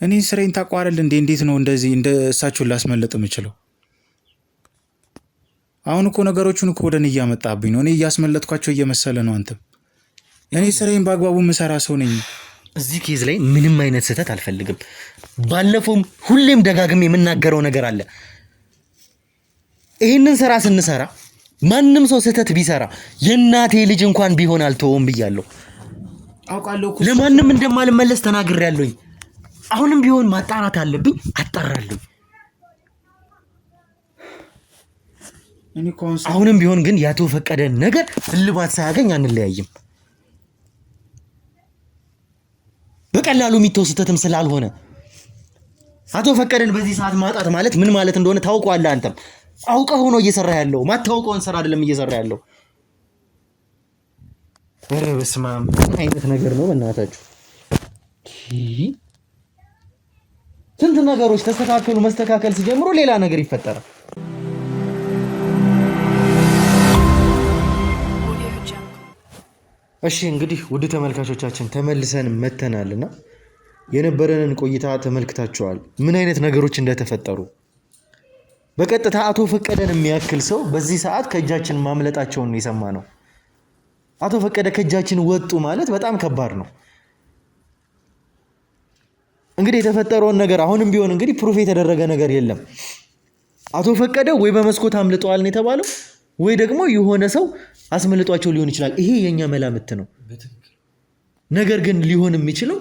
እኔ ስራዬን ታቋረል እንዴ? እንዴት ነው እንደዚህ እንደ እሳቸውን ላስመለጥ የምችለው? አሁን እኮ ነገሮቹን እኮ ወደ እኔ እያመጣብኝ ነው። እኔ እያስመለጥኳቸው እየመሰለ ነው። አንተም እኔ ስራዬን በአግባቡ የምሰራ ሰው ነኝ። እዚህ ኬዝ ላይ ምንም አይነት ስህተት አልፈልግም። ባለፈውም ሁሌም ደጋግሜ የምናገረው ነገር አለ። ይህንን ስራ ስንሰራ ማንም ሰው ስህተት ቢሰራ የእናቴ ልጅ እንኳን ቢሆን አልተወውም ብያለሁ። አውቃለሁ እኮ ለማንም እንደማልመለስ ተናግሬያለሁኝ። አሁንም ቢሆን ማጣራት አለብኝ፣ አጣራለሁ። አሁንም ቢሆን ግን ያቶ ፈቀደን ነገር እልባት ሳያገኝ አንለያይም። በቀላሉ የሚተው ስህተትም ስላልሆነ አቶ ፈቀደን በዚህ ሰዓት ማጣት ማለት ምን ማለት እንደሆነ ታውቀዋለህ። አንተም አውቀህ ሆኖ እየሰራ ያለው ማታውቀውን ስራ አይደለም እየሰራ ያለው። ኧረ በስመ አብ ምን አይነት ነገር ነው በእናታችሁ? ስንት ነገሮች ተስተካከሉ፣ መስተካከል ሲጀምሩ ሌላ ነገር ይፈጠራል። እሺ እንግዲህ ውድ ተመልካቾቻችን ተመልሰን መተናልና የነበረንን ቆይታ ተመልክታችኋል፣ ምን አይነት ነገሮች እንደተፈጠሩ። በቀጥታ አቶ ፈቀደን የሚያክል ሰው በዚህ ሰዓት ከእጃችን ማምለጣቸውን ነው የሰማነው። አቶ ፈቀደ ከእጃችን ወጡ ማለት በጣም ከባድ ነው። እንግዲህ የተፈጠረውን ነገር አሁንም ቢሆን እንግዲህ ፕሩፍ የተደረገ ነገር የለም። አቶ ፈቀደ ወይ በመስኮት አምልጠዋል ነው የተባለው፣ ወይ ደግሞ የሆነ ሰው አስመልጧቸው ሊሆን ይችላል። ይሄ የኛ መላምት ነው። ነገር ግን ሊሆን የሚችለው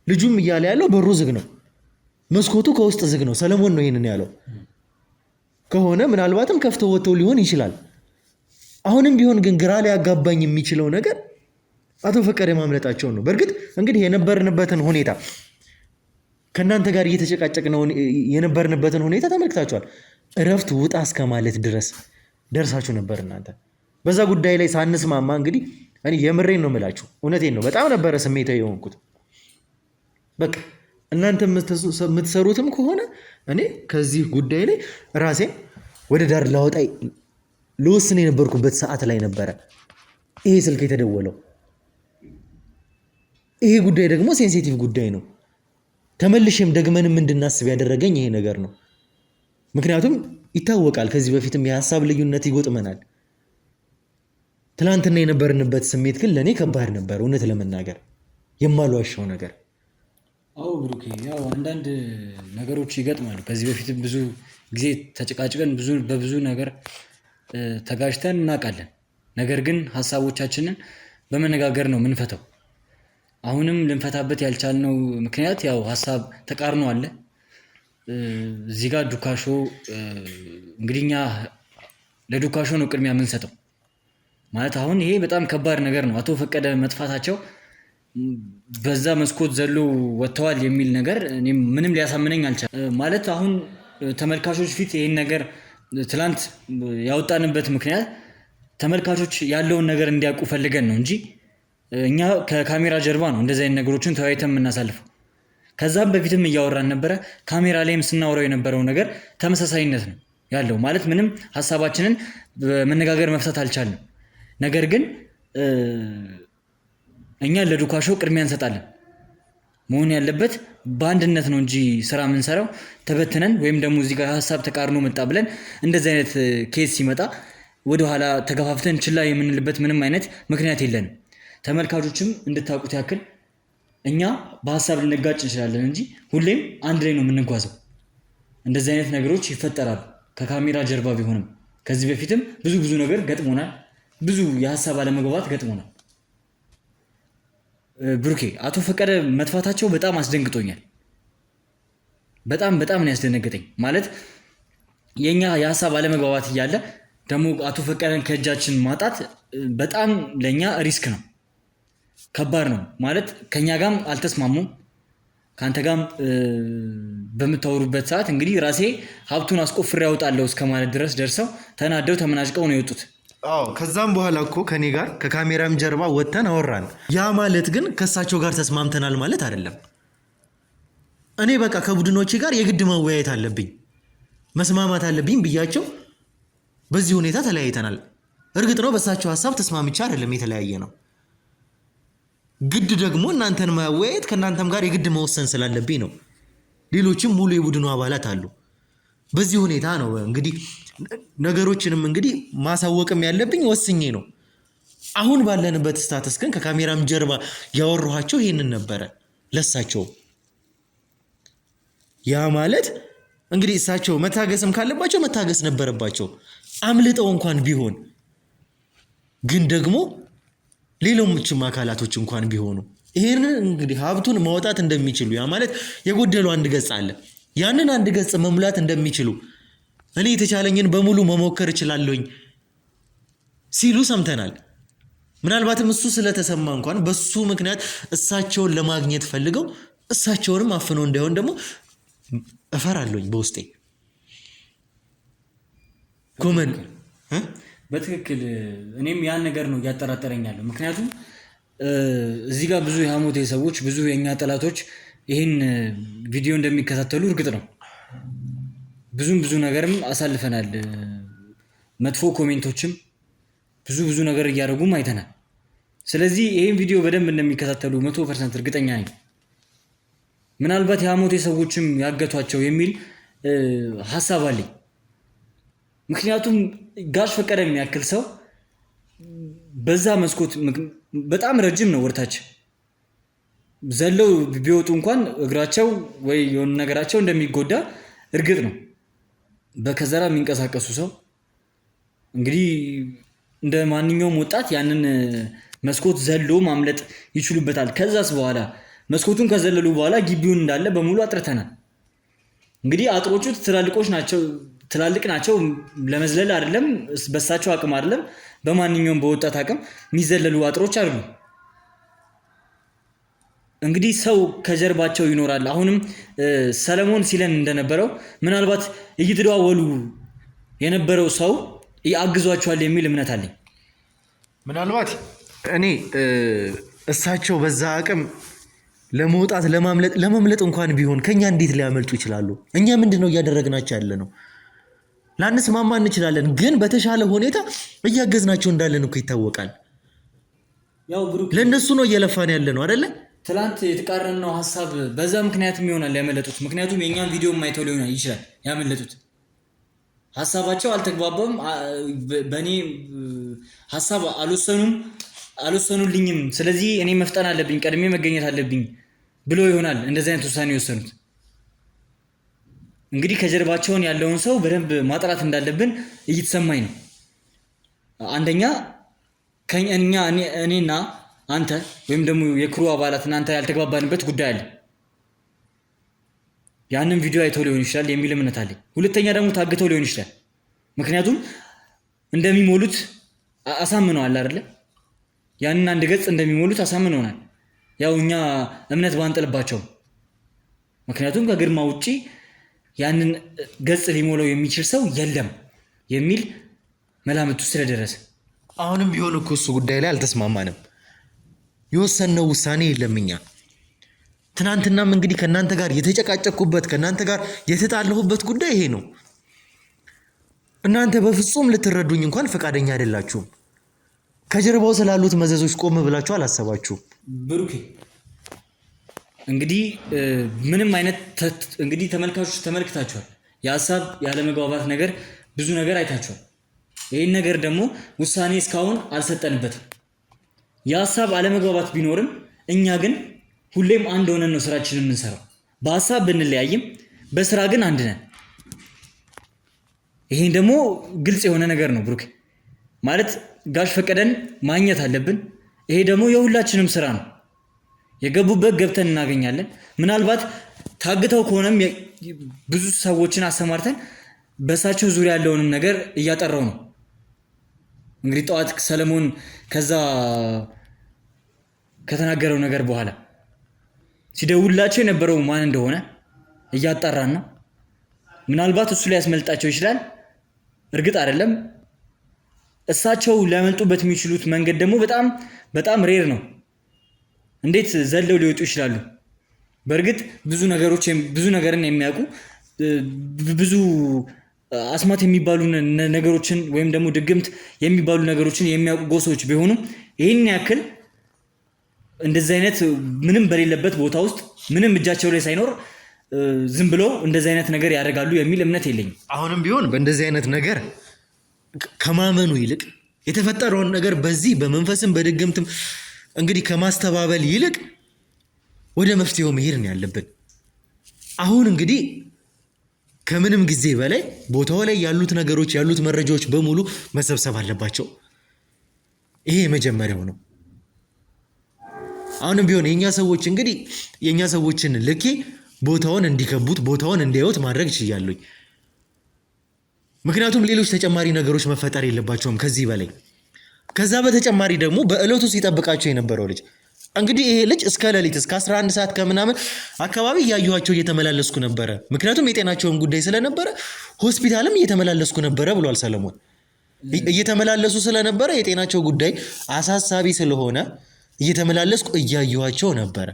ልጁም እያለ ያለው በሩ ዝግ ነው፣ መስኮቱ ከውስጥ ዝግ ነው። ሰለሞን ነው ይሄንን ያለው። ከሆነ ምናልባትም ከፍተው ወጥተው ሊሆን ይችላል። አሁንም ቢሆን ግን ግራ ሊያጋባኝ የሚችለው ነገር አቶ ፈቀደ ማምለጣቸው ነው። በእርግጥ እንግዲህ የነበርንበትን ሁኔታ ከእናንተ ጋር እየተጨቃጨቅነው የነበርንበትን ሁኔታ ተመልክታችኋል። እረፍት ውጣ እስከ ማለት ድረስ ደርሳችሁ ነበር እናንተ። በዛ ጉዳይ ላይ ሳንስማማ እንግዲህ እኔ የምሬን ነው የምላችሁ፣ እውነቴን ነው። በጣም ነበረ ስሜታዊ የሆንኩት። በቃ እናንተ የምትሰሩትም ከሆነ እኔ ከዚህ ጉዳይ ላይ ራሴን ወደ ዳር ላወጣ ልወስን የነበርኩበት ሰዓት ላይ ነበረ ይሄ ስልክ የተደወለው። ይሄ ጉዳይ ደግሞ ሴንሲቲቭ ጉዳይ ነው። ተመልሼም ደግመንም እንድናስብ ያደረገኝ ይሄ ነገር ነው። ምክንያቱም ይታወቃል ከዚህ በፊትም የሀሳብ ልዩነት ይጎጥመናል። ትናንትና የነበርንበት ስሜት ግን ለእኔ ከባድ ነበር፣ እውነት ለመናገር የማልዋሻው ነገር። አዎ ብሩኬ፣ ያው አንዳንድ ነገሮች ይገጥማሉ። ከዚህ በፊትም ብዙ ጊዜ ተጨቃጭቀን በብዙ ነገር ተጋጭተን እናውቃለን። ነገር ግን ሀሳቦቻችንን በመነጋገር ነው የምንፈተው። አሁንም ልንፈታበት ያልቻልነው ምክንያት ያው ሀሳብ ተቃርኖ አለ። እዚህ ጋር ዱካሾ እንግዲህ እኛ ለዱካሾ ነው ቅድሚያ የምንሰጠው። ማለት አሁን ይሄ በጣም ከባድ ነገር ነው። አቶ ፈቀደ መጥፋታቸው በዛ መስኮት ዘሎ ወጥተዋል የሚል ነገር እኔም ምንም ሊያሳምነኝ አልቻለም። ማለት አሁን ተመልካቾች ፊት ይሄን ነገር ትላንት ያወጣንበት ምክንያት ተመልካቾች ያለውን ነገር እንዲያውቁ ፈልገን ነው እንጂ እኛ ከካሜራ ጀርባ ነው እንደዚህ አይነት ነገሮችን ተወያይተን የምናሳልፈው። ከዛም በፊትም እያወራን ነበረ። ካሜራ ላይም ስናወራው የነበረው ነገር ተመሳሳይነት ነው ያለው። ማለት ምንም ሀሳባችንን በመነጋገር መፍታት አልቻልንም። ነገር ግን እኛ ለዱካሾ ቅድሚያ እንሰጣለን። መሆን ያለበት በአንድነት ነው እንጂ ስራ የምንሰራው ተበትነን ወይም ደግሞ እዚህ ጋር ሀሳብ ተቃርኖ መጣ ብለን እንደዚህ አይነት ኬስ ሲመጣ ወደኋላ ተገፋፍተን ችላ የምንልበት ምንም አይነት ምክንያት የለንም። ተመልካቾችም እንድታውቁት ያክል እኛ በሀሳብ ልንጋጭ እንችላለን እንጂ ሁሌም አንድ ላይ ነው የምንጓዘው። እንደዚህ አይነት ነገሮች ይፈጠራሉ ከካሜራ ጀርባ ቢሆንም ከዚህ በፊትም ብዙ ነገር ገጥሞናል። ብዙ የሀሳብ አለመግባባት ገጥሞናል። ብሩኬ አቶ ፈቀደ መጥፋታቸው በጣም አስደንግጦኛል። በጣም ነው ያስደነገጠኝ። ማለት የኛ የሀሳብ አለመግባባት እያለ ደግሞ አቶ ፈቀደን ከእጃችን ማጣት በጣም ለኛ ሪስክ ነው፣ ከባድ ነው። ማለት ከኛ ጋም አልተስማሙም። ከአንተ ጋም በምታወሩበት ሰዓት እንግዲህ ራሴ ሀብቱን አስቆፍሬ ያወጣለሁ እስከ ማለት ድረስ ደርሰው ተናደው ተመናጭቀው ነው የወጡት። አዎ ከዛም በኋላ እኮ ከኔ ጋር ከካሜራም ጀርባ ወጥተን አወራን። ያ ማለት ግን ከእሳቸው ጋር ተስማምተናል ማለት አይደለም። እኔ በቃ ከቡድኖቼ ጋር የግድ መወያየት አለብኝ፣ መስማማት አለብኝ ብያቸው በዚህ ሁኔታ ተለያይተናል። እርግጥ ነው በእሳቸው ሀሳብ ተስማምቻ አይደለም የተለያየ ነው። ግድ ደግሞ እናንተን ማወያየት ከእናንተም ጋር የግድ መወሰን ስላለብኝ ነው። ሌሎችም ሙሉ የቡድኑ አባላት አሉ። በዚህ ሁኔታ ነው እንግዲህ ነገሮችንም እንግዲህ ማሳወቅም ያለብኝ ወስኜ ነው። አሁን ባለንበት ስታተስ ግን ከካሜራም ጀርባ ያወራኋቸው ይሄንን ነበረ ለሳቸው። ያ ማለት እንግዲህ እሳቸው መታገስም ካለባቸው መታገስ ነበረባቸው፣ አምልጠው እንኳን ቢሆን። ግን ደግሞ ሌሎችም አካላቶች እንኳን ቢሆኑ ይሄንን እንግዲህ ሀብቱን ማውጣት እንደሚችሉ፣ ያ ማለት የጎደሉ አንድ ገጽ አለ፣ ያንን አንድ ገጽ መሙላት እንደሚችሉ እኔ የተቻለኝን በሙሉ መሞከር እችላለሁኝ ሲሉ ሰምተናል። ምናልባትም እሱ ስለተሰማ እንኳን በሱ ምክንያት እሳቸውን ለማግኘት ፈልገው እሳቸውንም አፍነው እንዳይሆን ደግሞ እፈራለሁኝ በውስጤ። ኮመን በትክክል እኔም ያን ነገር ነው እያጠራጠረኛለሁ። ምክንያቱም እዚህ ጋር ብዙ የሐሞቴ ሰዎች፣ ብዙ የእኛ ጠላቶች ይህን ቪዲዮ እንደሚከታተሉ እርግጥ ነው። ብዙ ነገርም አሳልፈናል። መጥፎ ኮሜንቶችም ብዙ ነገር እያደረጉም አይተናል። ስለዚህ ይህን ቪዲዮ በደንብ እንደሚከታተሉ 100% እርግጠኛ ነኝ። ምናልባት የሐሞቴ ሰዎችም ያገቷቸው የሚል ሀሳብ አለኝ። ምክንያቱም ጋሽ ፈቀደ የሚያክል ሰው በዛ መስኮት በጣም ረጅም ነው፣ ወርታች ዘለው ቢወጡ እንኳን እግራቸው ወይ የሆነ ነገራቸው እንደሚጎዳ እርግጥ ነው። በከዘራ የሚንቀሳቀሱ ሰው እንግዲህ እንደ ማንኛውም ወጣት ያንን መስኮት ዘሎ ማምለጥ ይችሉበታል። ከዛስ በኋላ መስኮቱን ከዘለሉ በኋላ ግቢውን እንዳለ በሙሉ አጥርተናል። እንግዲህ አጥሮቹ ትላልቅ ናቸው። ለመዝለል አይደለም፣ በሳቸው አቅም አይደለም፣ በማንኛውም በወጣት አቅም የሚዘለሉ አጥሮች አሉ። እንግዲህ ሰው ከጀርባቸው ይኖራል። አሁንም ሰለሞን ሲለን እንደነበረው ምናልባት እየተደዋወሉ የነበረው ሰው አግዟቸዋል የሚል እምነት አለኝ። ምናልባት እኔ እሳቸው በዛ አቅም ለመውጣት ለመምለጥ እንኳን ቢሆን ከኛ እንዴት ሊያመልጡ ይችላሉ? እኛ ምንድነው እያደረግናቸው ያለ ነው? ላንስማማ እንችላለን፣ ግን በተሻለ ሁኔታ እያገዝናቸው እንዳለን እኮ ይታወቃል። ያው ብሩክ ለእነሱ ነው እየለፋን ያለ ነው አይደለ? ትላንት የተቃረነው ሀሳብ በዛ ምክንያትም ይሆናል ያመለጡት። ምክንያቱም የእኛም ቪዲዮ ማይተው ሊሆን ይችላል ያመለጡት። ሀሳባቸው አልተግባባም፣ በእኔ ሀሳብ አልወሰኑልኝም። ስለዚህ እኔ መፍጠን አለብኝ፣ ቀድሜ መገኘት አለብኝ ብሎ ይሆናል እንደዚህ አይነት ውሳኔ የወሰኑት። እንግዲህ ከጀርባቸውን ያለውን ሰው በደንብ ማጥራት እንዳለብን እየተሰማኝ ነው። አንደኛ እኔና አንተ ወይም ደግሞ የክሩ አባላት እናንተ ያልተግባባንበት ጉዳይ አለ። ያንን ቪዲዮ አይተው ሊሆን ይችላል የሚል እምነት አለኝ። ሁለተኛ ደግሞ ታግተው ሊሆን ይችላል። ምክንያቱም እንደሚሞሉት አሳምነዋል አይደለ? ያንን አንድ ገጽ እንደሚሞሉት አሳምነውናል። ያው እኛ እምነት ባንጥልባቸው፣ ምክንያቱም ከግርማ ውጪ ያንን ገጽ ሊሞላው የሚችል ሰው የለም የሚል መላምቱ ስለደረሰ አሁንም ቢሆን እኮ እሱ ጉዳይ ላይ አልተስማማንም። የወሰነው ውሳኔ የለም። እኛ ትናንትናም እንግዲህ ከእናንተ ጋር የተጨቃጨኩበት ከእናንተ ጋር የተጣለሁበት ጉዳይ ይሄ ነው። እናንተ በፍጹም ልትረዱኝ እንኳን ፈቃደኛ አይደላችሁም። ከጀርባው ስላሉት መዘዞች ቆም ብላችሁ አላሰባችሁም። ብሩኬ እንግዲህ ምንም አይነት እንግዲህ ተመልካቾች ተመልክታችኋል። የሀሳብ ያለመግባባት ነገር ብዙ ነገር አይታችኋል። ይህን ነገር ደግሞ ውሳኔ እስካሁን አልሰጠንበትም። የሀሳብ አለመግባባት ቢኖርም እኛ ግን ሁሌም አንድ ሆነን ነው ስራችንን የምንሰራው። በሀሳብ ብንለያይም በስራ ግን አንድ ነን። ይሄን ደግሞ ግልጽ የሆነ ነገር ነው ብሩክ። ማለት ጋሽ ፈቀደን ማግኘት አለብን። ይሄ ደግሞ የሁላችንም ስራ ነው። የገቡበት ገብተን እናገኛለን። ምናልባት ታግተው ከሆነም ብዙ ሰዎችን አሰማርተን በእሳቸው ዙሪያ ያለውንም ነገር እያጠራው ነው። እንግዲህ ጠዋት ሰለሞን ከዛ ከተናገረው ነገር በኋላ ሲደውላቸው የነበረው ማን እንደሆነ እያጣራን ነው። ምናልባት እሱ ላይ ያስመልጣቸው ይችላል፣ እርግጥ አይደለም። እሳቸው ሊያመልጡበት የሚችሉት መንገድ ደግሞ በጣም በጣም ሬር ነው። እንዴት ዘለው ሊወጡ ይችላሉ? በእርግጥ ብዙ ነገርን የሚያውቁ ብዙ አስማት የሚባሉ ነገሮችን ወይም ደግሞ ድግምት የሚባሉ ነገሮችን የሚያውቁ ጎሶች ቢሆኑም ይህን ያክል እንደዚህ አይነት ምንም በሌለበት ቦታ ውስጥ ምንም እጃቸው ላይ ሳይኖር ዝም ብሎ እንደዚህ አይነት ነገር ያደርጋሉ የሚል እምነት የለኝም። አሁንም ቢሆን በእንደዚህ አይነት ነገር ከማመኑ ይልቅ የተፈጠረውን ነገር በዚህ በመንፈስም በድግምትም እንግዲህ ከማስተባበል ይልቅ ወደ መፍትሄው መሄድ ነው ያለብን። አሁን እንግዲህ ከምንም ጊዜ በላይ ቦታው ላይ ያሉት ነገሮች ያሉት መረጃዎች በሙሉ መሰብሰብ አለባቸው። ይሄ የመጀመሪያው ነው። አሁንም ቢሆን የኛ ሰዎችን ልኬ ቦታውን እንዲከቡት ቦታውን እንዲያዩት ማድረግ ይችላልኝ። ምክንያቱም ሌሎች ተጨማሪ ነገሮች መፈጠር የለባቸውም ከዚህ በላይ። ከዛ በተጨማሪ ደግሞ በእለቱ ሲጠብቃቸው የነበረው ልጅ እንግዲህ ይሄ ልጅ እስከ ሌሊት እስከ 11 ሰዓት ከምናምን አካባቢ እያዩዋቸው እየተመላለስኩ ነበረ። ምክንያቱም የጤናቸውን ጉዳይ ስለነበረ ሆስፒታልም እየተመላለስኩ ነበረ ብሏል ሰለሞን። እየተመላለሱ ስለነበረ የጤናቸው ጉዳይ አሳሳቢ ስለሆነ እየተመላለስኩ እያዩዋቸው ነበረ።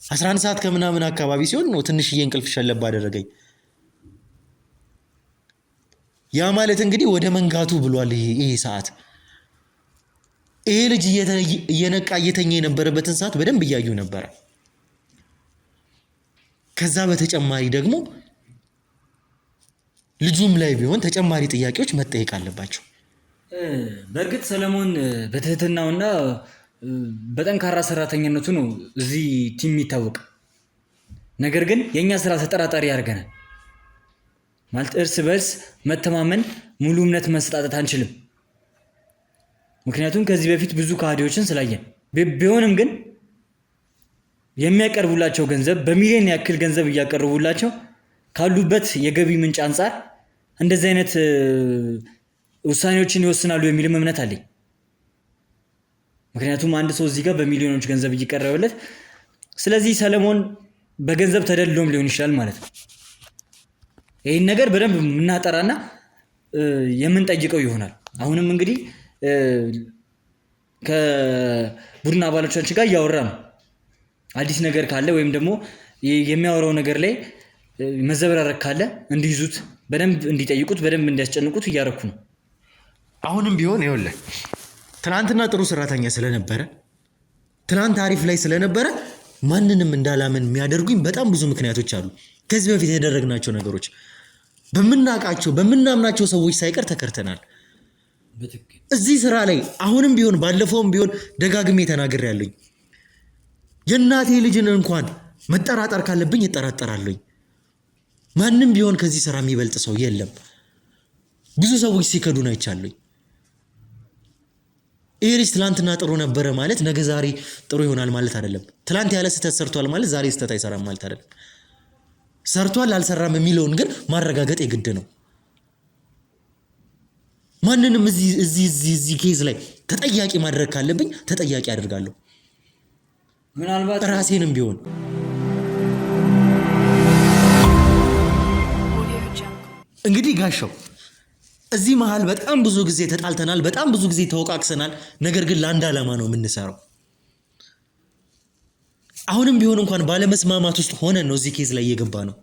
11 ሰዓት ከምናምን አካባቢ ሲሆን ነው ትንሽዬ እንቅልፍ ሸለብ አደረገኝ። ያ ማለት እንግዲህ ወደ መንጋቱ ብሏል ይሄ ሰዓት። ይሄ ልጅ እየነቃ እየተኛ የነበረበትን ሰዓት በደንብ እያዩ ነበረ። ከዛ በተጨማሪ ደግሞ ልጁም ላይ ቢሆን ተጨማሪ ጥያቄዎች መጠየቅ አለባቸው። በእርግጥ ሰለሞን በትህትናውና በጠንካራ ሰራተኝነቱ ነው እዚህ ቲም የሚታወቅ። ነገር ግን የኛ ስራ ተጠራጣሪ ያደርገናል። ማለት እርስ በርስ መተማመን ሙሉ እምነት መስጣት አንችልም። ምክንያቱም ከዚህ በፊት ብዙ ካህዲዎችን ስላየን። ቢሆንም ግን የሚያቀርቡላቸው ገንዘብ በሚሊዮን ያክል ገንዘብ እያቀርቡላቸው ካሉበት የገቢ ምንጭ አንጻር እንደዚህ አይነት ውሳኔዎችን ይወስናሉ የሚልም እምነት አለኝ። ምክንያቱም አንድ ሰው እዚህ ጋር በሚሊዮኖች ገንዘብ እየቀረበለት፣ ስለዚህ ሰለሞን በገንዘብ ተደልሎም ሊሆን ይችላል ማለት ነው። ይህን ነገር በደንብ የምናጠራና የምንጠይቀው ይሆናል። አሁንም እንግዲህ ከቡድን አባሎቻችን ጋር እያወራ ነው። አዲስ ነገር ካለ ወይም ደግሞ የሚያወራው ነገር ላይ መዘበራረቅ ካለ እንዲይዙት፣ በደንብ እንዲጠይቁት፣ በደንብ እንዲያስጨንቁት እያረኩ ነው። አሁንም ቢሆን ይኸውልህ ትናንትና ጥሩ ሰራተኛ ስለነበረ ትናንት አሪፍ ላይ ስለነበረ ማንንም እንዳላምን የሚያደርጉኝ በጣም ብዙ ምክንያቶች አሉ። ከዚህ በፊት ያደረግናቸው ነገሮች በምናውቃቸው በምናምናቸው ሰዎች ሳይቀር ተከርተናል። እዚህ ስራ ላይ አሁንም ቢሆን ባለፈውም ቢሆን ደጋግሜ ተናግሬያለሁኝ። የእናቴ ልጅን እንኳን መጠራጠር ካለብኝ እጠራጠራለሁኝ። ማንም ቢሆን ከዚህ ስራ የሚበልጥ ሰው የለም። ብዙ ሰዎች ሲከዱን አይቻለሁኝ። ይሄ ልጅ ትላንትና ጥሩ ነበረ ማለት ነገ ዛሬ ጥሩ ይሆናል ማለት አይደለም። ትላንት ያለ ስህተት ሰርቷል ማለት ዛሬ ስህተት አይሰራም ማለት አይደለም። ሰርቷል አልሰራም የሚለውን ግን ማረጋገጥ የግድ ነው። ማንንም እዚህ ኬዝ ላይ ተጠያቂ ማድረግ ካለብኝ ተጠያቂ አደርጋለሁ። ምናልባት ራሴንም ቢሆን እንግዲህ ጋሻው እዚህ መሃል በጣም ብዙ ጊዜ ተጣልተናል፣ በጣም ብዙ ጊዜ ተወቃቅሰናል። ነገር ግን ለአንድ ዓላማ ነው የምንሰራው። አሁንም ቢሆን እንኳን ባለመስማማት ውስጥ ሆነን ነው እዚህ ኬዝ ላይ እየገባ ነው።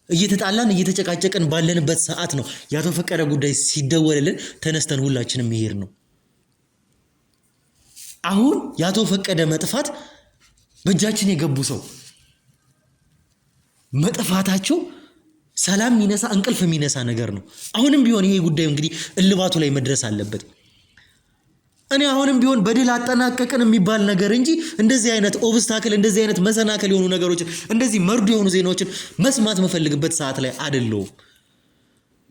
እየተጣላን እየተጨቃጨቅን ባለንበት ሰዓት ነው ያቶ ፈቀደ ጉዳይ ሲደወልልን ተነስተን ሁላችንም መሄድ ነው። አሁን ያቶ ፈቀደ መጥፋት በእጃችን የገቡ ሰው መጥፋታቸው ሰላም የሚነሳ እንቅልፍ የሚነሳ ነገር ነው። አሁንም ቢሆን ይሄ ጉዳይ እንግዲህ እልባቱ ላይ መድረስ አለበት። እኔ አሁንም ቢሆን በድል አጠናቀቅን የሚባል ነገር እንጂ እንደዚህ አይነት ኦብስታክል እንደዚህ አይነት መሰናከል የሆኑ ነገሮችን እንደዚህ መርዶ የሆኑ ዜናዎችን መስማት መፈልግበት ሰዓት ላይ አይደለሁም።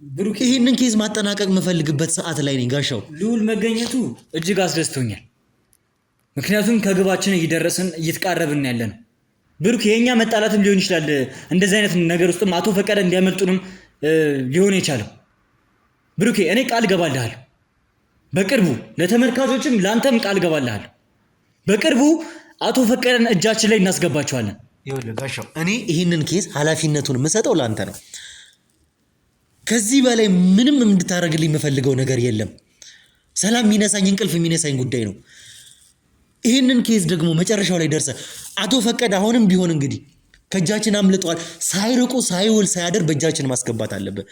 ብሩክ ይህንን ኬዝ ማጠናቀቅ መፈልግበት ሰዓት ላይ ነኝ። ጋሻው ልዑል መገኘቱ እጅግ አስደስቶኛል። ምክንያቱም ከግባችን እየደረስን እየተቃረብን ያለን ብሩክ የኛ መጣላትም ሊሆን ይችላል። እንደዚህ አይነት ነገር ውስጥም አቶ ፈቀደ እንዲያመልጡንም ሊሆን የቻለው ብሩክ እኔ ቃል ገባልሃለሁ በቅርቡ ለተመልካቾችም ላንተም ቃል ገባልሃለሁ በቅርቡ አቶ ፈቀደን እጃችን ላይ እናስገባቸዋለን። ይኸውልህ ጋሻው እኔ ይህንን ኬዝ ኃላፊነቱን የምሰጠው ላንተ ነው። ከዚህ በላይ ምንም እንድታደርግልኝ የምፈልገው ነገር የለም። ሰላም የሚነሳኝ እንቅልፍ የሚነሳኝ ጉዳይ ነው። ይህንን ኬዝ ደግሞ መጨረሻው ላይ ደርሰ አቶ ፈቀደ አሁንም ቢሆን እንግዲህ ከእጃችን አምልጠዋል። ሳይርቁ ሳይውል ሳያድር በእጃችን ማስገባት አለብን።